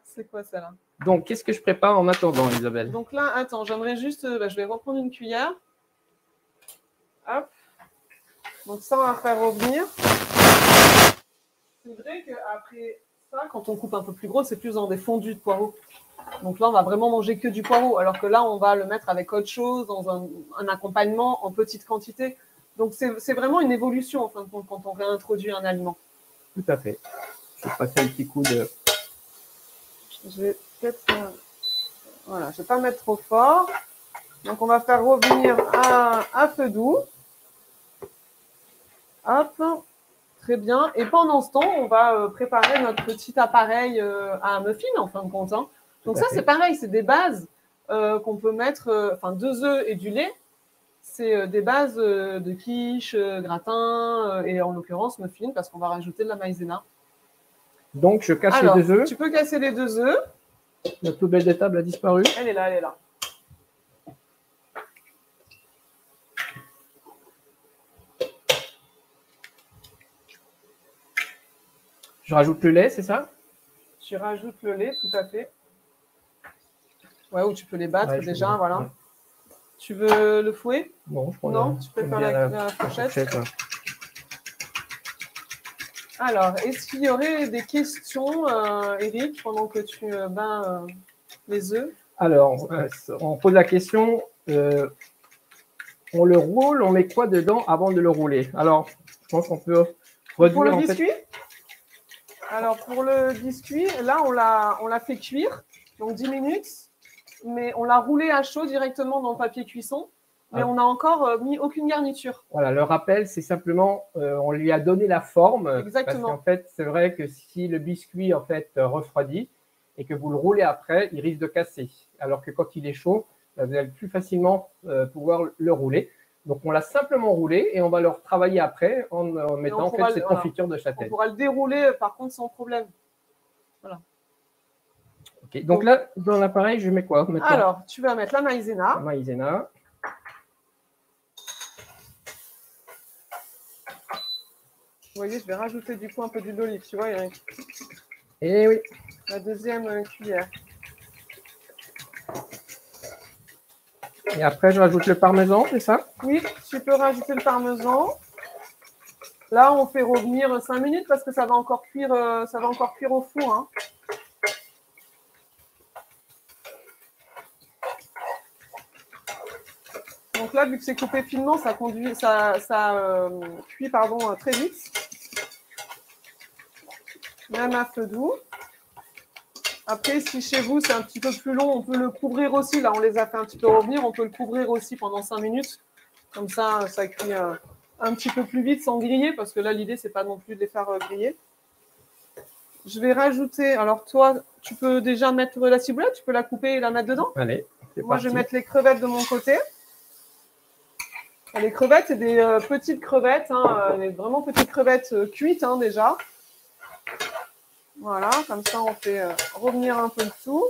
C'est quoi ça là? Donc, qu'est-ce que je prépare en attendant, Isabelle? Donc là, attends, j'aimerais juste… je vais reprendre une cuillère. Hop. Donc ça, on va faire revenir. C'est vrai qu'après ça, quand on coupe un peu plus gros, c'est plus dans des fondus de poireaux. Donc là, on va vraiment manger que du poireau, alors que là, on va le mettre avec autre chose, dans un accompagnement en petite quantité. Donc c'est vraiment une évolution, en fin de compte, quand on réintroduit un aliment. Tout à fait. Je vais passer un petit coup de… Je vais peut-être… Voilà, je ne vais pas mettre trop fort. Donc on va faire revenir à feu doux. Hop, très bien. Et pendant ce temps, on va préparer notre petit appareil à muffin, en fin de compte. Hein. Donc ça, c'est pareil, c'est des bases qu'on peut mettre, 2 œufs et du lait. C'est des bases de quiche, gratin et en l'occurrence muffin parce qu'on va rajouter de la maïzena. Donc, je casse les 2 œufs. Tu peux casser les 2 œufs. La poubelle de table a disparu. Elle est là, elle est là. Je rajoute le lait, c'est ça? Tu rajoutes le lait, tout à fait. Ouais, ou tu peux les battre déjà, voilà. Ouais. Tu veux le fouet? Non, je crois non. Tu peux faire la fourchette. Alors, est-ce qu'il y aurait des questions, Eric, pendant que tu bats les œufs? Alors, on pose la question, on le roule, on met quoi dedans avant de le rouler? Alors, je pense qu'on peut redire. Pour le biscuit? Alors, pour le biscuit, là, on l'a fait cuire, donc 10 minutes, mais on l'a roulé à chaud directement dans le papier cuisson, mais on n'a encore mis aucune garniture. Voilà, le rappel, c'est simplement, on lui a donné la forme. Exactement. Parce qu'en fait, c'est vrai que si le biscuit, en fait, refroidit et que vous le roulez après, il risque de casser. Alors que quand il est chaud, vous allez plus facilement pouvoir le rouler. Donc, on l'a simplement roulé et on va le retravailler après en mettant en fait, cette confiture de châtaigne. On pourra le dérouler, par contre, sans problème. Voilà. Okay. Donc là, dans l'appareil, je mets quoi maintenant? Alors, tu vas mettre la maïzena. La maïzena. Vous voyez, je vais rajouter du coup un peu d'huile d'olive, tu vois, Eric. Et oui. La deuxième cuillère. Et après, je rajoute le parmesan, c'est ça? Oui, tu peux rajouter le parmesan. Là, on fait revenir 5 minutes parce que ça va encore cuire au four. Hein. Donc là, vu que c'est coupé finement, ça cuit très vite. Même à feu doux. Après, si chez vous, c'est un petit peu plus long, on peut le couvrir aussi. Là, on les a fait un petit peu revenir. On peut le couvrir aussi pendant 5 minutes. Comme ça, ça cuit un petit peu plus vite sans griller. Parce que là, l'idée, c'est pas non plus de les faire griller. Je vais rajouter... Alors, toi, tu peux déjà mettre la ciboulette. Tu peux la couper et la mettre dedans. Allez, c'est Moi, parti. je vais mettre les crevettes de mon côté. Les crevettes, c'est des petites crevettes. Hein, des vraiment petites crevettes cuites hein, déjà. Voilà, comme ça, on fait revenir un peu le tout.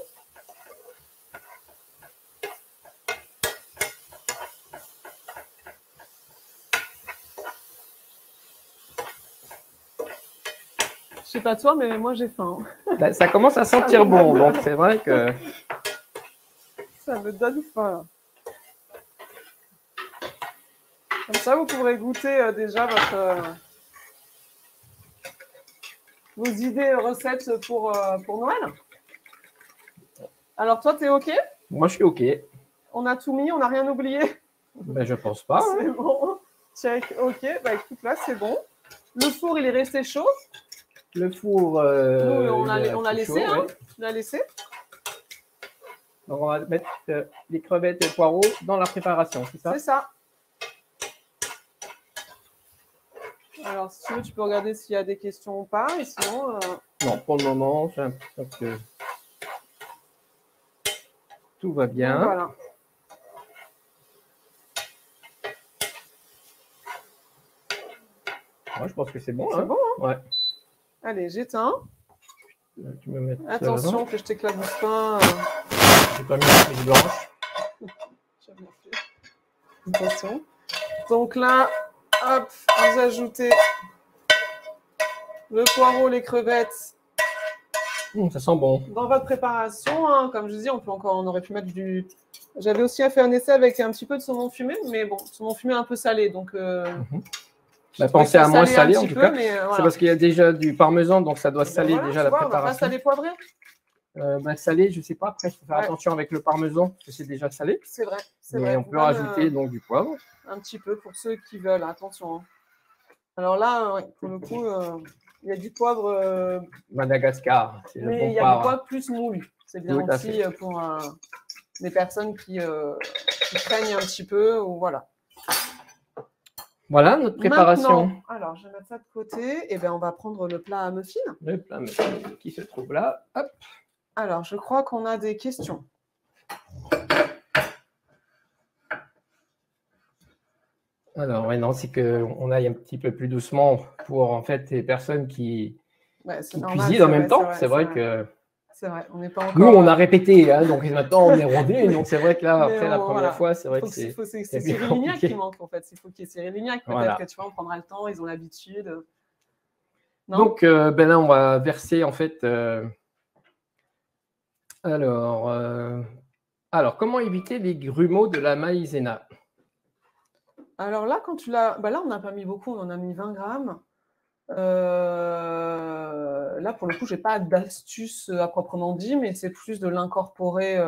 Je sais pas toi, mais moi, j'ai faim. Bah, ça commence à sentir bon, donc c'est vrai que... Ça me donne faim. Comme ça, vous pourrez goûter déjà vos idées recettes pour Noël. Alors, toi, t'es OK? Moi, je suis OK. On a tout mis, on n'a rien oublié? Ben, je pense pas. C'est bon. Check. OK. Bah, écoute, là, c'est bon. Le four, il est resté chaud? Le four... Nous, on l'a laissé, chaud, hein. Ouais. Tu l'as laissé? Donc, on va mettre les crevettes et les poireaux dans la préparation, c'est ça? C'est ça. Alors, si tu veux, tu peux regarder s'il y a des questions ou pas. Et sinon... Non, pour le moment, j'ai l'impression que tout va bien. Voilà. Moi, je pense que c'est bon. C'est hein. bon, hein? Ouais. Allez, j'éteins. Tu me mets Attention que je t'éclabousse pas. J'ai pas mis la feuille blanche. Attention. Donc là, hop, vous ajoutez le poireau, les crevettes Ça sent bon. dans votre préparation. Hein. Comme je dis, on aurait pu mettre du... J'avais aussi fait un essai avec un petit peu de saumon fumé, mais bon, saumon fumé un peu salé. Donc, pensez à moins salé en tout cas. Voilà. C'est parce qu'il y a déjà du parmesan, donc ça doit saler voilà, déjà la vois, préparation. On va pas salé poivré. Salé, je ne sais pas. Après, il faut faire attention avec le parmesan, parce que c'est déjà salé. C'est vrai. Mais on peut rajouter donc du poivre. Un petit peu pour ceux qui veulent. Attention. Hein. Alors là, pour le coup, il y a du poivre. Madagascar. Mais il y a du poivre plus moulu. C'est bien aussi pour les personnes qui craignent un petit peu. Ou voilà. Voilà notre préparation. Maintenant, alors, je vais mettre ça de côté. Et bien, on va prendre le plat à muffins. Le plat à muffins qui se trouve là. Hop. Alors, je crois qu'on a des questions. Alors, ouais, non, c'est qu'on aille un petit peu plus doucement pour, en fait, les personnes qui cuisinent en même temps. C'est vrai que... C'est vrai, on n'est pas encore... Nous, on a répété, hein, donc maintenant, on est rodé. Donc, c'est vrai que là, après la première fois, c'est vrai que c'est... C'est Cyril Lignac qui manque, en fait. Il faut qu'il y ait Cyril Lignac. Peut-être que, tu vois, on prendra le temps, ils ont l'habitude. Donc, là, on va verser, en fait... Alors, comment éviter les grumeaux de la maïzena? Alors là, quand tu l'as... là, on n'a pas mis beaucoup, on en a mis 20 grammes. Là, pour le coup, je n'ai pas d'astuce à proprement dit, mais c'est plus de l'incorporer.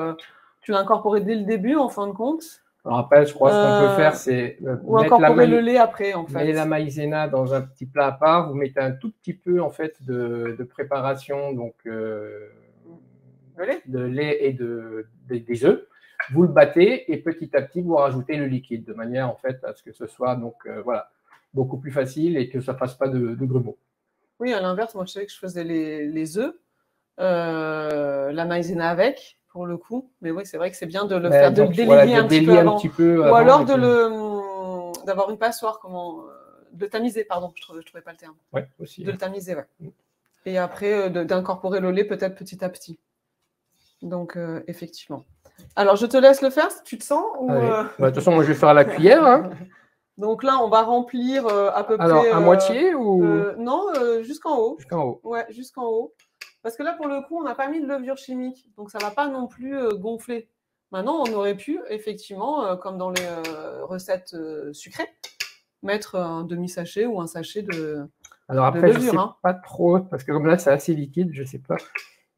Tu l'as incorporé dès le début, en fin de compte. Alors après, je crois que ce qu'on peut faire, c'est ou incorporer le lait après, en fait. Mettez la maïzena dans un petit plat à part. Vous mettez un tout petit peu en fait de préparation, donc de lait et des œufs. Vous le battez et petit à petit vous rajoutez le liquide de manière en fait à ce que ce soit donc voilà beaucoup plus facile et que ça fasse pas de grumeaux. Oui, à l'inverse, moi je savais que je faisais les œufs, la maïzena avec. Pour le coup, mais oui, c'est vrai que c'est bien de le faire, de le délier un petit peu avant, ou alors d'avoir une passoire, de tamiser, pardon, je trouvais pas le terme. Oui, aussi. De le tamiser, ouais. Et après, d'incorporer le lait peut-être petit à petit. Donc, effectivement. Alors, je te laisse le faire, si tu te sens ou de toute façon, moi, je vais faire à la cuillère. Hein. Donc là, on va remplir à peu près… Alors, à moitié ou… Non, jusqu'en haut. Jusqu'en haut. Ouais, jusqu'en haut. Parce que là, pour le coup, on n'a pas mis de levure chimique, donc ça ne va pas non plus gonfler. Maintenant, on aurait pu, effectivement, comme dans les recettes sucrées, mettre un demi-sachet ou un sachet de Alors après, levure, je ne sais pas trop, parce que comme là, c'est assez liquide, je ne sais pas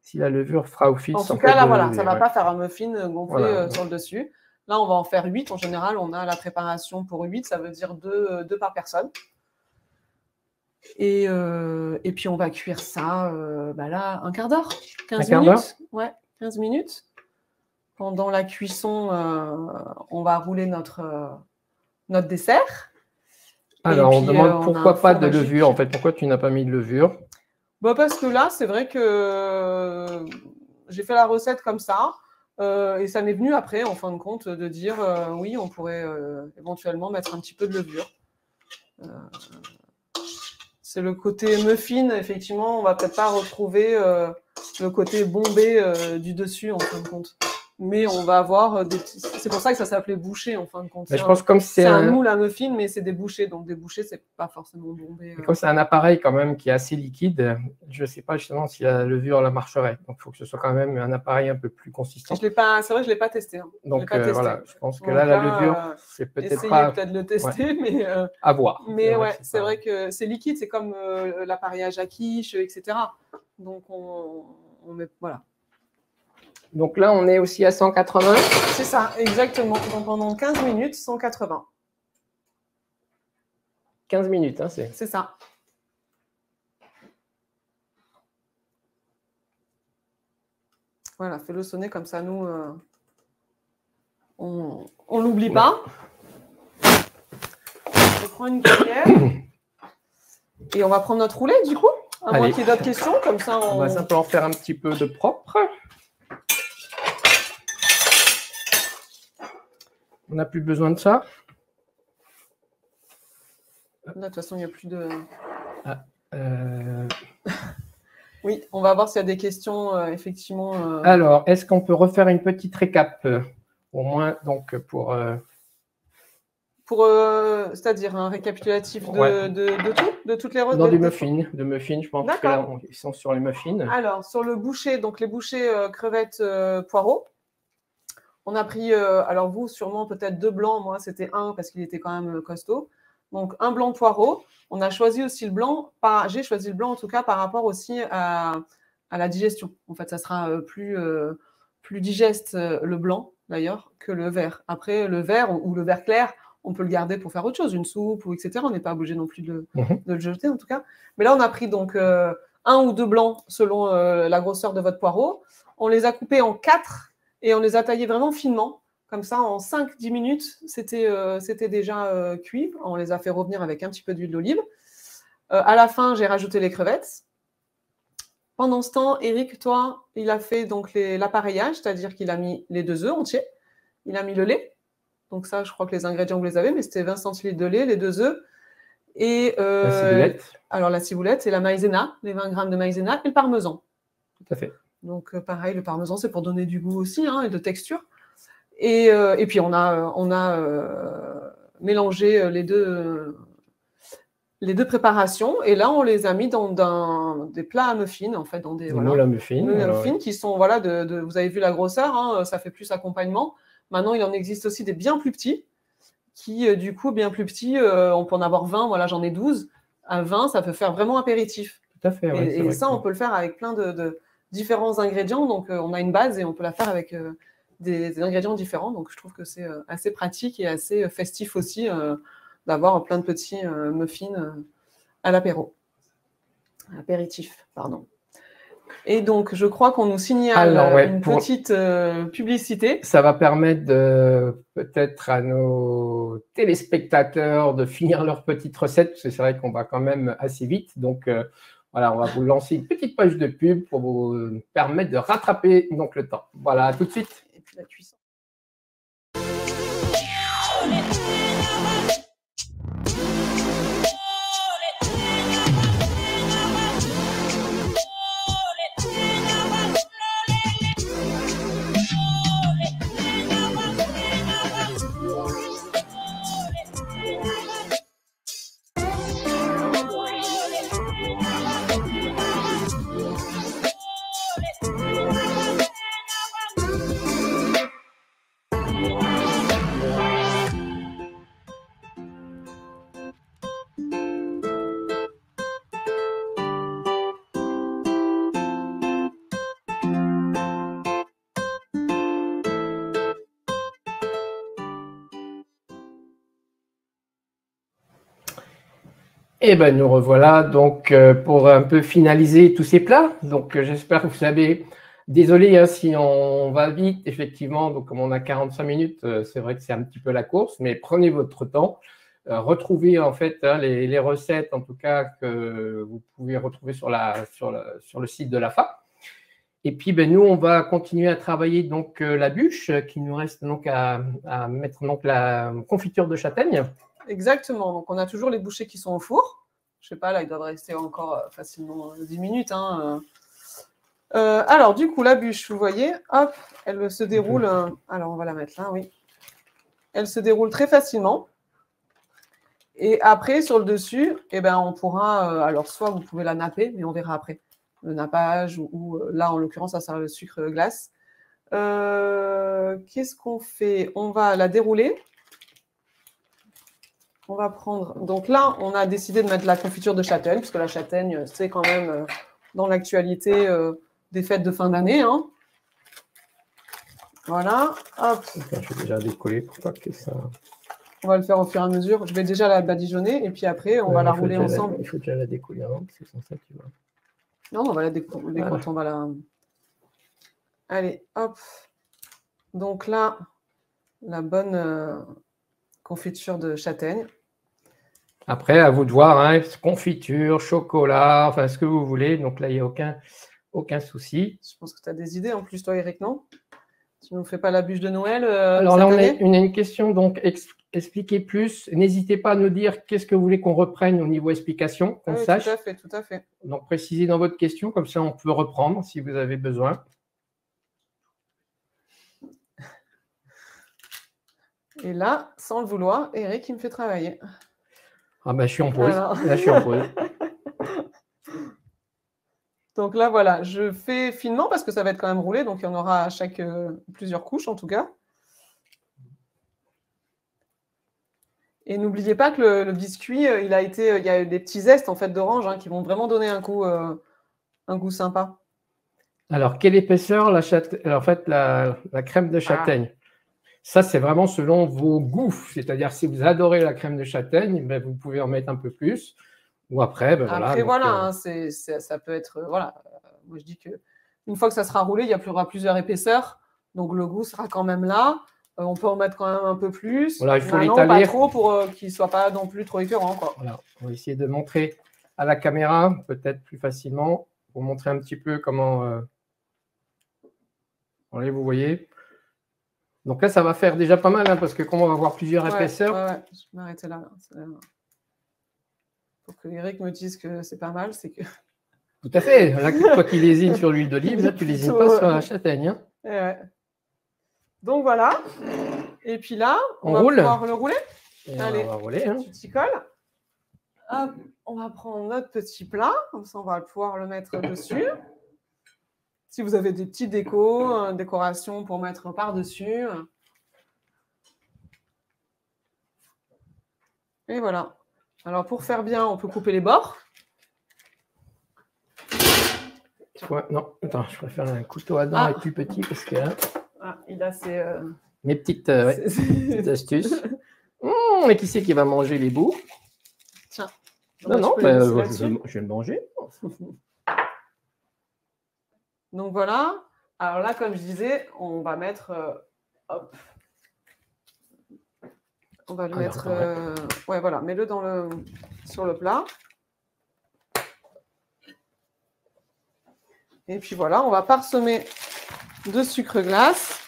si la levure fera office. En tout cas, là, voilà, ça ne va pas faire un muffin gonflé sur le dessus. Là, on va en faire 8. En général, on a la préparation pour 8, ça veut dire 2 par personne. Et puis, on va cuire ça, là, un quart d'heure, 15 minutes. Ouais, 15 minutes. Pendant la cuisson, on va rouler notre dessert. Alors, on demande pourquoi pas de levure, en fait. Pourquoi tu n'as pas mis de levure? Parce que là, c'est vrai que j'ai fait la recette comme ça. Et ça m'est venu après, en fin de compte, de dire oui, on pourrait éventuellement mettre un petit peu de levure. C'est le côté muffin, effectivement, on va peut-être pas retrouver le côté bombé du dessus, en fin de compte. Mais on va avoir des petits… C'est pour ça que ça s'appelait bouchée, en fin de compte. Je pense comme c'est un moule à muffin, mais c'est des bouchées. Donc, des bouchées, c'est pas forcément bombé. Comme c'est un appareil quand même qui est assez liquide, je ne sais pas justement si la levure la marcherait. Donc, il faut que ce soit quand même un appareil un peu plus consistant. C'est vrai que je ne l'ai pas testé. Hein. Donc, voilà, je pense que donc là, la levure, c'est peut-être pas… peut-être le tester, mais… à voir. Mais ouais, c'est vrai que c'est liquide. C'est comme l'appareillage à quiche, etc. Donc, on met… Voilà. Donc là, on est aussi à 180. C'est ça, exactement. Donc pendant 15 minutes, 180. 15 minutes, hein, c'est… C'est ça. Voilà, fais-le sonner comme ça, nous, on l'oublie pas. Je prends une cuillère. Et on va prendre notre roulet, du coup. À moins qu'il y ait d'autres questions, comme ça, on va simplement faire un petit peu de propre. On n'a plus besoin de ça. Là, de toute façon, il n'y a plus de… Oui, on va voir s'il y a des questions, effectivement. Alors, est-ce qu'on peut refaire une petite récap au moins, donc, pour… c'est-à-dire un récapitulatif de tout, de toutes les recettes. Dans du muffin, je pense que là, ils sont sur les muffins. Alors, sur le boucher, donc les bouchées crevettes poireaux. On a pris, alors vous, sûrement peut-être 2 blancs. Moi, c'était 1 parce qu'il était quand même costaud. Donc, un blanc poireau. On a choisi aussi le blanc. J'ai choisi le blanc, en tout cas, par rapport aussi à la digestion. En fait, ça sera plus digeste, le blanc, d'ailleurs, que le vert. Après, le vert ou le vert clair, on peut le garder pour faire autre chose, une soupe, ou etc. On n'est pas obligé non plus de le jeter, en tout cas. Mais là, on a pris donc 1 ou 2 blancs selon la grosseur de votre poireau. On les a coupés en 4 et on les a taillés vraiment finement. Comme ça, en 5-10 minutes, c'était déjà cuit. On les a fait revenir avec un petit peu d'huile d'olive. À la fin, j'ai rajouté les crevettes. Pendant ce temps, Eric, toi, il a fait donc l'appareillage, c'est-à-dire qu'il a mis les 2 œufs entiers. Il a mis le lait. Donc ça, je crois que les ingrédients, vous les avez, mais c'était 20 centilitres de lait, les 2 œufs. Et la ciboulette. Alors, la ciboulette, c'est la maïzena, les 20 grammes de maïzena et le parmesan. Tout à fait. Donc, pareil, le parmesan, c'est pour donner du goût aussi, hein, et de texture. Et puis, on a mélangé les deux préparations. Et là, on les a mis dans des plats à muffins, en fait, dans des moules à muffins. Qui sont, voilà, vous avez vu la grosseur, hein, ça fait plus accompagnement. Maintenant, il en existe aussi des bien plus petits, qui, du coup, bien plus petits, on peut en avoir 20. Voilà, j'en ai 12. À 20, ça peut faire vraiment apéritif. Tout à fait. Et ça, on peut le faire avec plein de différents ingrédients. Donc, on a une base et on peut la faire avec des ingrédients différents. Donc, je trouve que c'est assez pratique et assez festif aussi d'avoir plein de petits muffins à apéritif, pardon. Et donc, je crois qu'on nous signale une petite publicité. Ça va permettre peut-être à nos téléspectateurs de finir leur petite recette, parce que c'est vrai qu'on va quand même assez vite. Donc, voilà, on va vous lancer une petite page de pub pour vous permettre de rattraper donc, le temps. Voilà, à tout de suite. Et puis la cuisson. Et ben nous revoilà donc pour un peu finaliser tous ces plats. Donc j'espère que vous savez. Désolé hein, si on va vite, effectivement. Donc comme on a 45 minutes, c'est vrai que c'est un petit peu la course, mais prenez votre temps. Retrouvez en fait hein, les recettes, en tout cas que vous pouvez retrouver sur le site de l'AFA. Et puis ben nous on va continuer à travailler donc la bûche, qui nous reste donc à mettre donc la confiture de châtaigne. Exactement. Donc, on a toujours les bouchées qui sont au four. Je sais pas, là, ils doivent rester encore facilement 10 minutes. Hein. Alors, du coup, la bûche, vous voyez, hop, elle se déroule. Alors, on va la mettre là, oui. Elle se déroule très facilement. Et après, sur le dessus, eh ben, on pourra… alors, soit vous pouvez la napper, mais on verra après. Le nappage, ou là, en l'occurrence, ça sert le sucre glace. Qu'est-ce qu'on fait? On va la dérouler. On va prendre… Donc là, on a décidé de mettre la confiture de châtaigne, parce que la châtaigne, c'est quand même dans l'actualité des fêtes de fin d'année. Hein. Voilà. Hop. Je vais déjà décoller pour pas que ça… On va le faire au fur et à mesure. Je vais déjà la badigeonner, et puis après, on va la rouler ensemble. Il faut déjà la découler avant, parce que sans ça, tu vois. Non, on va la découler quand on va la… Allez, hop. Donc là, la bonne confiture de châtaigne. Après, à vous de voir, hein, confiture, chocolat, enfin ce que vous voulez. Donc là, il n'y a aucun souci. Je pense que tu as des idées en plus, toi, Eric, non? Tu ne nous fais pas la bûche de Noël Alors là, on a une question, donc expliquez plus. N'hésitez pas à nous dire qu'est-ce que vous voulez qu'on reprenne au niveau explication, qu'on sache. Tout à fait. Donc précisez dans votre question, comme ça on peut reprendre si vous avez besoin. Et là, sans le vouloir, Eric, il me fait travailler. Ah ben, je suis en pause. Alors... Là, je suis en pause. Donc là, voilà, je fais finement parce que ça va être quand même roulé, donc il y en aura à chaque plusieurs couches en tout cas. Et n'oubliez pas que le biscuit, il y a des petits zestes en fait d'orange hein, qui vont vraiment donner un goût sympa. Alors, quelle épaisseur en fait, la crème de châtaigne? Ça, c'est vraiment selon vos goûts. C'est-à-dire, si vous adorez la crème de châtaigne, ben, vous pouvez en mettre un peu plus. Ou après, ben, voilà. Après, voilà, hein, ça peut être… voilà. Moi, je dis qu'une fois que ça sera roulé, il y aura plusieurs épaisseurs. Donc, le goût sera quand même là. On peut en mettre quand même un peu plus. Voilà, il faut l'étaler. Pas trop pour qu'il ne soit pas non plus trop écœurant. Quoi. Voilà. On va essayer de montrer à la caméra, peut-être plus facilement, pour montrer un petit peu comment… Allez, vous voyez. Donc là, ça va faire déjà pas mal, hein, parce que comme on va avoir plusieurs épaisseurs… Ouais, je vais m'arrêter là. Pour que Eric me dise que c'est pas mal, c'est que… Tout à fait. Là, toi qui lésines sur l'huile d'olive, là, tu lésines pas sur la châtaigne. Hein. Ouais. Donc voilà. Et puis là, on va roule. Pouvoir le rouler. Allez, on va rouler. Hein. Tu t'y colles. Hop, on va prendre notre petit plat. Comme ça, on va pouvoir le mettre dessus. Si vous avez des petites décorations pour mettre par-dessus. Et voilà. Alors, pour faire bien, on peut couper les bords. Ouais, non, attends, je préfère un couteau à dents et plus petit parce que là… Il là, c'est... Mes petites, petites astuces. Et qui c'est qui va manger les bouts? Tiens. Non, je vais le manger. Donc voilà. Alors là, comme je disais, on va mettre... hop. On va le mettre... ouais, voilà. Mets-le sur le plat. Et puis voilà, on va parsemer de sucre glace.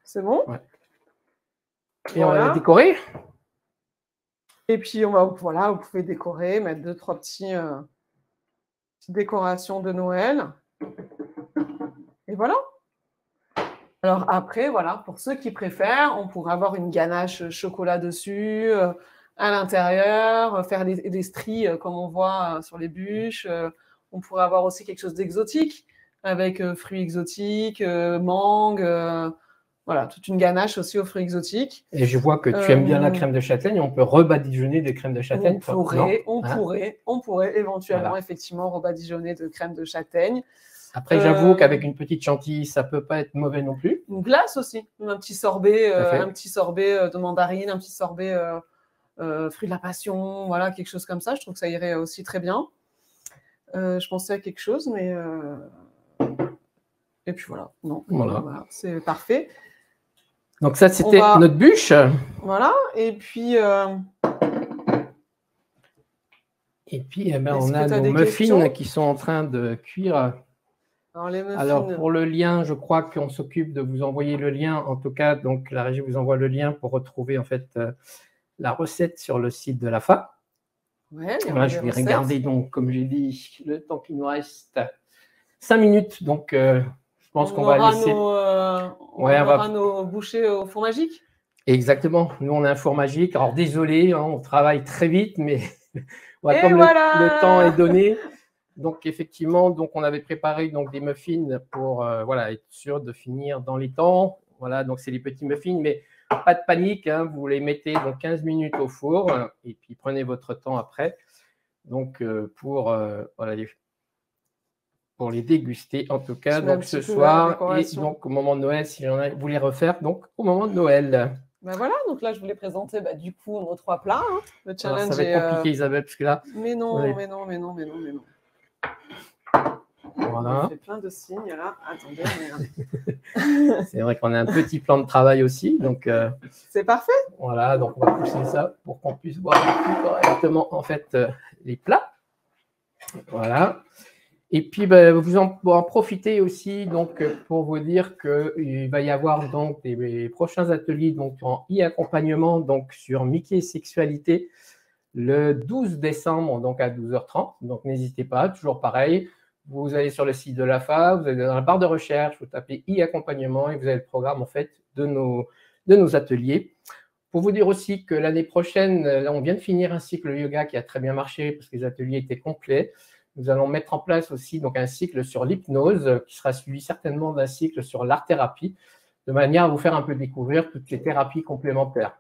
C'est bon? Ouais. Et voilà. On va la décorer. Et puis, voilà, vous pouvez décorer, mettre 2-3 petites décorations de Noël. Et voilà. Alors après, voilà, pour ceux qui préfèrent, on pourrait avoir une ganache chocolat dessus, à l'intérieur, faire des stries comme on voit sur les bûches. On pourrait avoir aussi quelque chose d'exotique avec fruits exotiques, mangue, voilà, toute une ganache aussi aux fruits exotiques. Et je vois que tu aimes bien la crème de châtaigne. On peut rebadigeonner des crèmes de châtaigne. On pourrait éventuellement effectivement rebadigeonner de crème de châtaigne. Après, j'avoue qu'avec une petite chantilly, ça peut pas être mauvais non plus. Une glace aussi, un petit sorbet de mandarine, un petit sorbet fruit de la passion, voilà, quelque chose comme ça. Je trouve que ça irait aussi très bien. Je pensais à quelque chose, mais et puis voilà, non, voilà, c'est parfait. Donc ça, c'était notre bûche. Voilà, et puis on a nos muffins qui sont en train de cuire. Alors, pour le lien, je crois qu'on s'occupe de vous envoyer le lien. En tout cas, donc la régie vous envoie le lien pour retrouver en fait la recette sur le site de l'AFA. Ouais, je vais regarder donc, comme j'ai dit, le temps qu'il nous reste 5 minutes. Donc, je pense qu'on va laisser. On aura nos bouchées au four magique. Exactement. Nous, on a un four magique. Alors, désolé, on travaille très vite, mais comme le temps est donné. Donc, effectivement, on avait préparé des muffins pour être sûr de finir dans les temps. Voilà, donc c'est les petits muffins, mais pas de panique. Vous les mettez 15 minutes au four et puis prenez votre temps après. Donc, pour les déguster, en tout cas, donc ce soir et donc au moment de Noël, si vous les refaire, donc au moment de Noël. Ben voilà, donc là, je voulais présenter du coup nos 3 plats. Le challenge. Alors, ça va être compliqué, Isabelle, parce que là. Mais non. Voilà. On fait plein de signes là. Attendez, c'est vrai qu'on a un petit plan de travail aussi, donc. C'est parfait. Voilà, donc on va pousser ça pour qu'on puisse voir plus correctement en fait les plats. Voilà. Et puis vous en profitez aussi donc pour vous dire qu'il va y avoir donc des prochains ateliers donc en e-accompagnement donc sur Mickey et sexualité le 12 décembre donc à 12h30. Donc n'hésitez pas, toujours pareil. Vous allez sur le site de l'AFA, vous allez dans la barre de recherche, vous tapez e-accompagnement et vous avez le programme en fait de nos ateliers. Pour vous dire aussi que l'année prochaine, là, on vient de finir un cycle yoga qui a très bien marché parce que les ateliers étaient complets. Nous allons mettre en place aussi donc un cycle sur l'hypnose qui sera suivi certainement d'un cycle sur l'art-thérapie de manière à vous faire un peu découvrir toutes les thérapies complémentaires.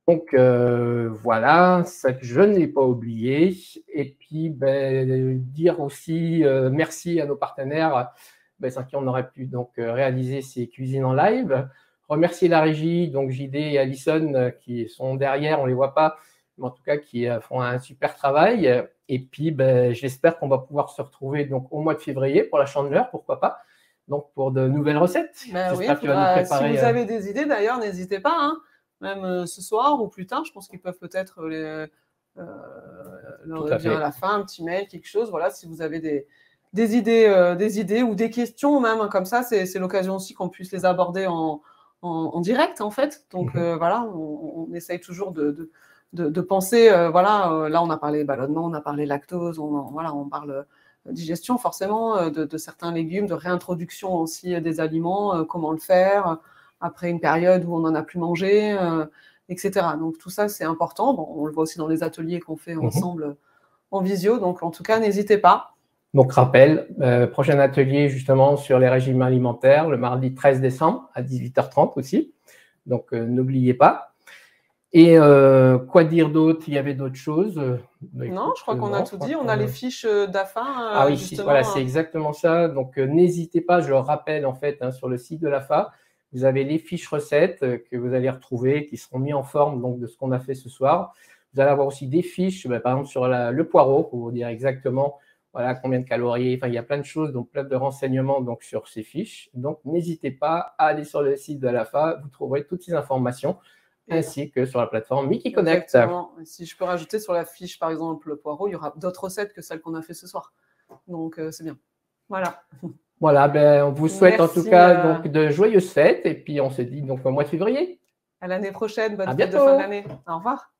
Donc, voilà, ça que je ne l'ai pas oublié. Et puis, dire aussi merci à nos partenaires sans qui on aurait pu donc réaliser ces cuisines en live. Remercier la régie, donc JD et Alison qui sont derrière, on ne les voit pas, mais en tout cas qui font un super travail. Et puis, j'espère qu'on va pouvoir se retrouver donc, au mois de février pour la Chandeleur, pourquoi pas, donc pour de nouvelles recettes. Oui, si vous avez des idées d'ailleurs, n'hésitez pas, même ce soir ou plus tard, je pense qu'ils peuvent peut-être leur dire à la fin un petit mail, quelque chose. Voilà, si vous avez des idées ou des questions même comme ça, c'est l'occasion aussi qu'on puisse les aborder en direct en fait. Donc voilà, on essaye toujours de penser, là on a parlé ballonnement, on a parlé lactose, on parle digestion forcément, de certains légumes, de réintroduction aussi des aliments, comment le faire après une période où on n'en a plus mangé, etc. Donc tout ça c'est important, on le voit aussi dans les ateliers qu'on fait ensemble en visio, donc en tout cas n'hésitez pas. Donc, rappel, prochain atelier justement sur les régimes alimentaires, le mardi 13 décembre à 18h30 aussi. Donc, n'oubliez pas. Et quoi dire d'autre? Il y avait d'autres choses? Non, je crois qu'on a tout dit. On a les fiches d'AFA. Ah oui, voilà, c'est exactement ça. Donc, n'hésitez pas, je le rappelle en fait, hein, sur le site de l'AFA, vous avez les fiches recettes que vous allez retrouver, qui seront mis en forme donc, de ce qu'on a fait ce soir. Vous allez avoir aussi des fiches, par exemple sur le poireau, pour vous dire exactement voilà, combien de calories. Enfin, il y a plein de choses, donc plein de renseignements donc, sur ces fiches. Donc, n'hésitez pas à aller sur le site de l'AFA, vous trouverez toutes ces informations, ainsi que sur la plateforme Mickey Connect. Exactement. Si je peux rajouter sur la fiche, par exemple, le poireau, il y aura d'autres recettes que celles qu'on a fait ce soir. Donc, c'est bien. Voilà. Voilà, on vous souhaite en tout cas donc, de joyeuses fêtes et puis on se dit donc au mois de février. À l'année prochaine. Bonne fête de fin d'année. Au revoir.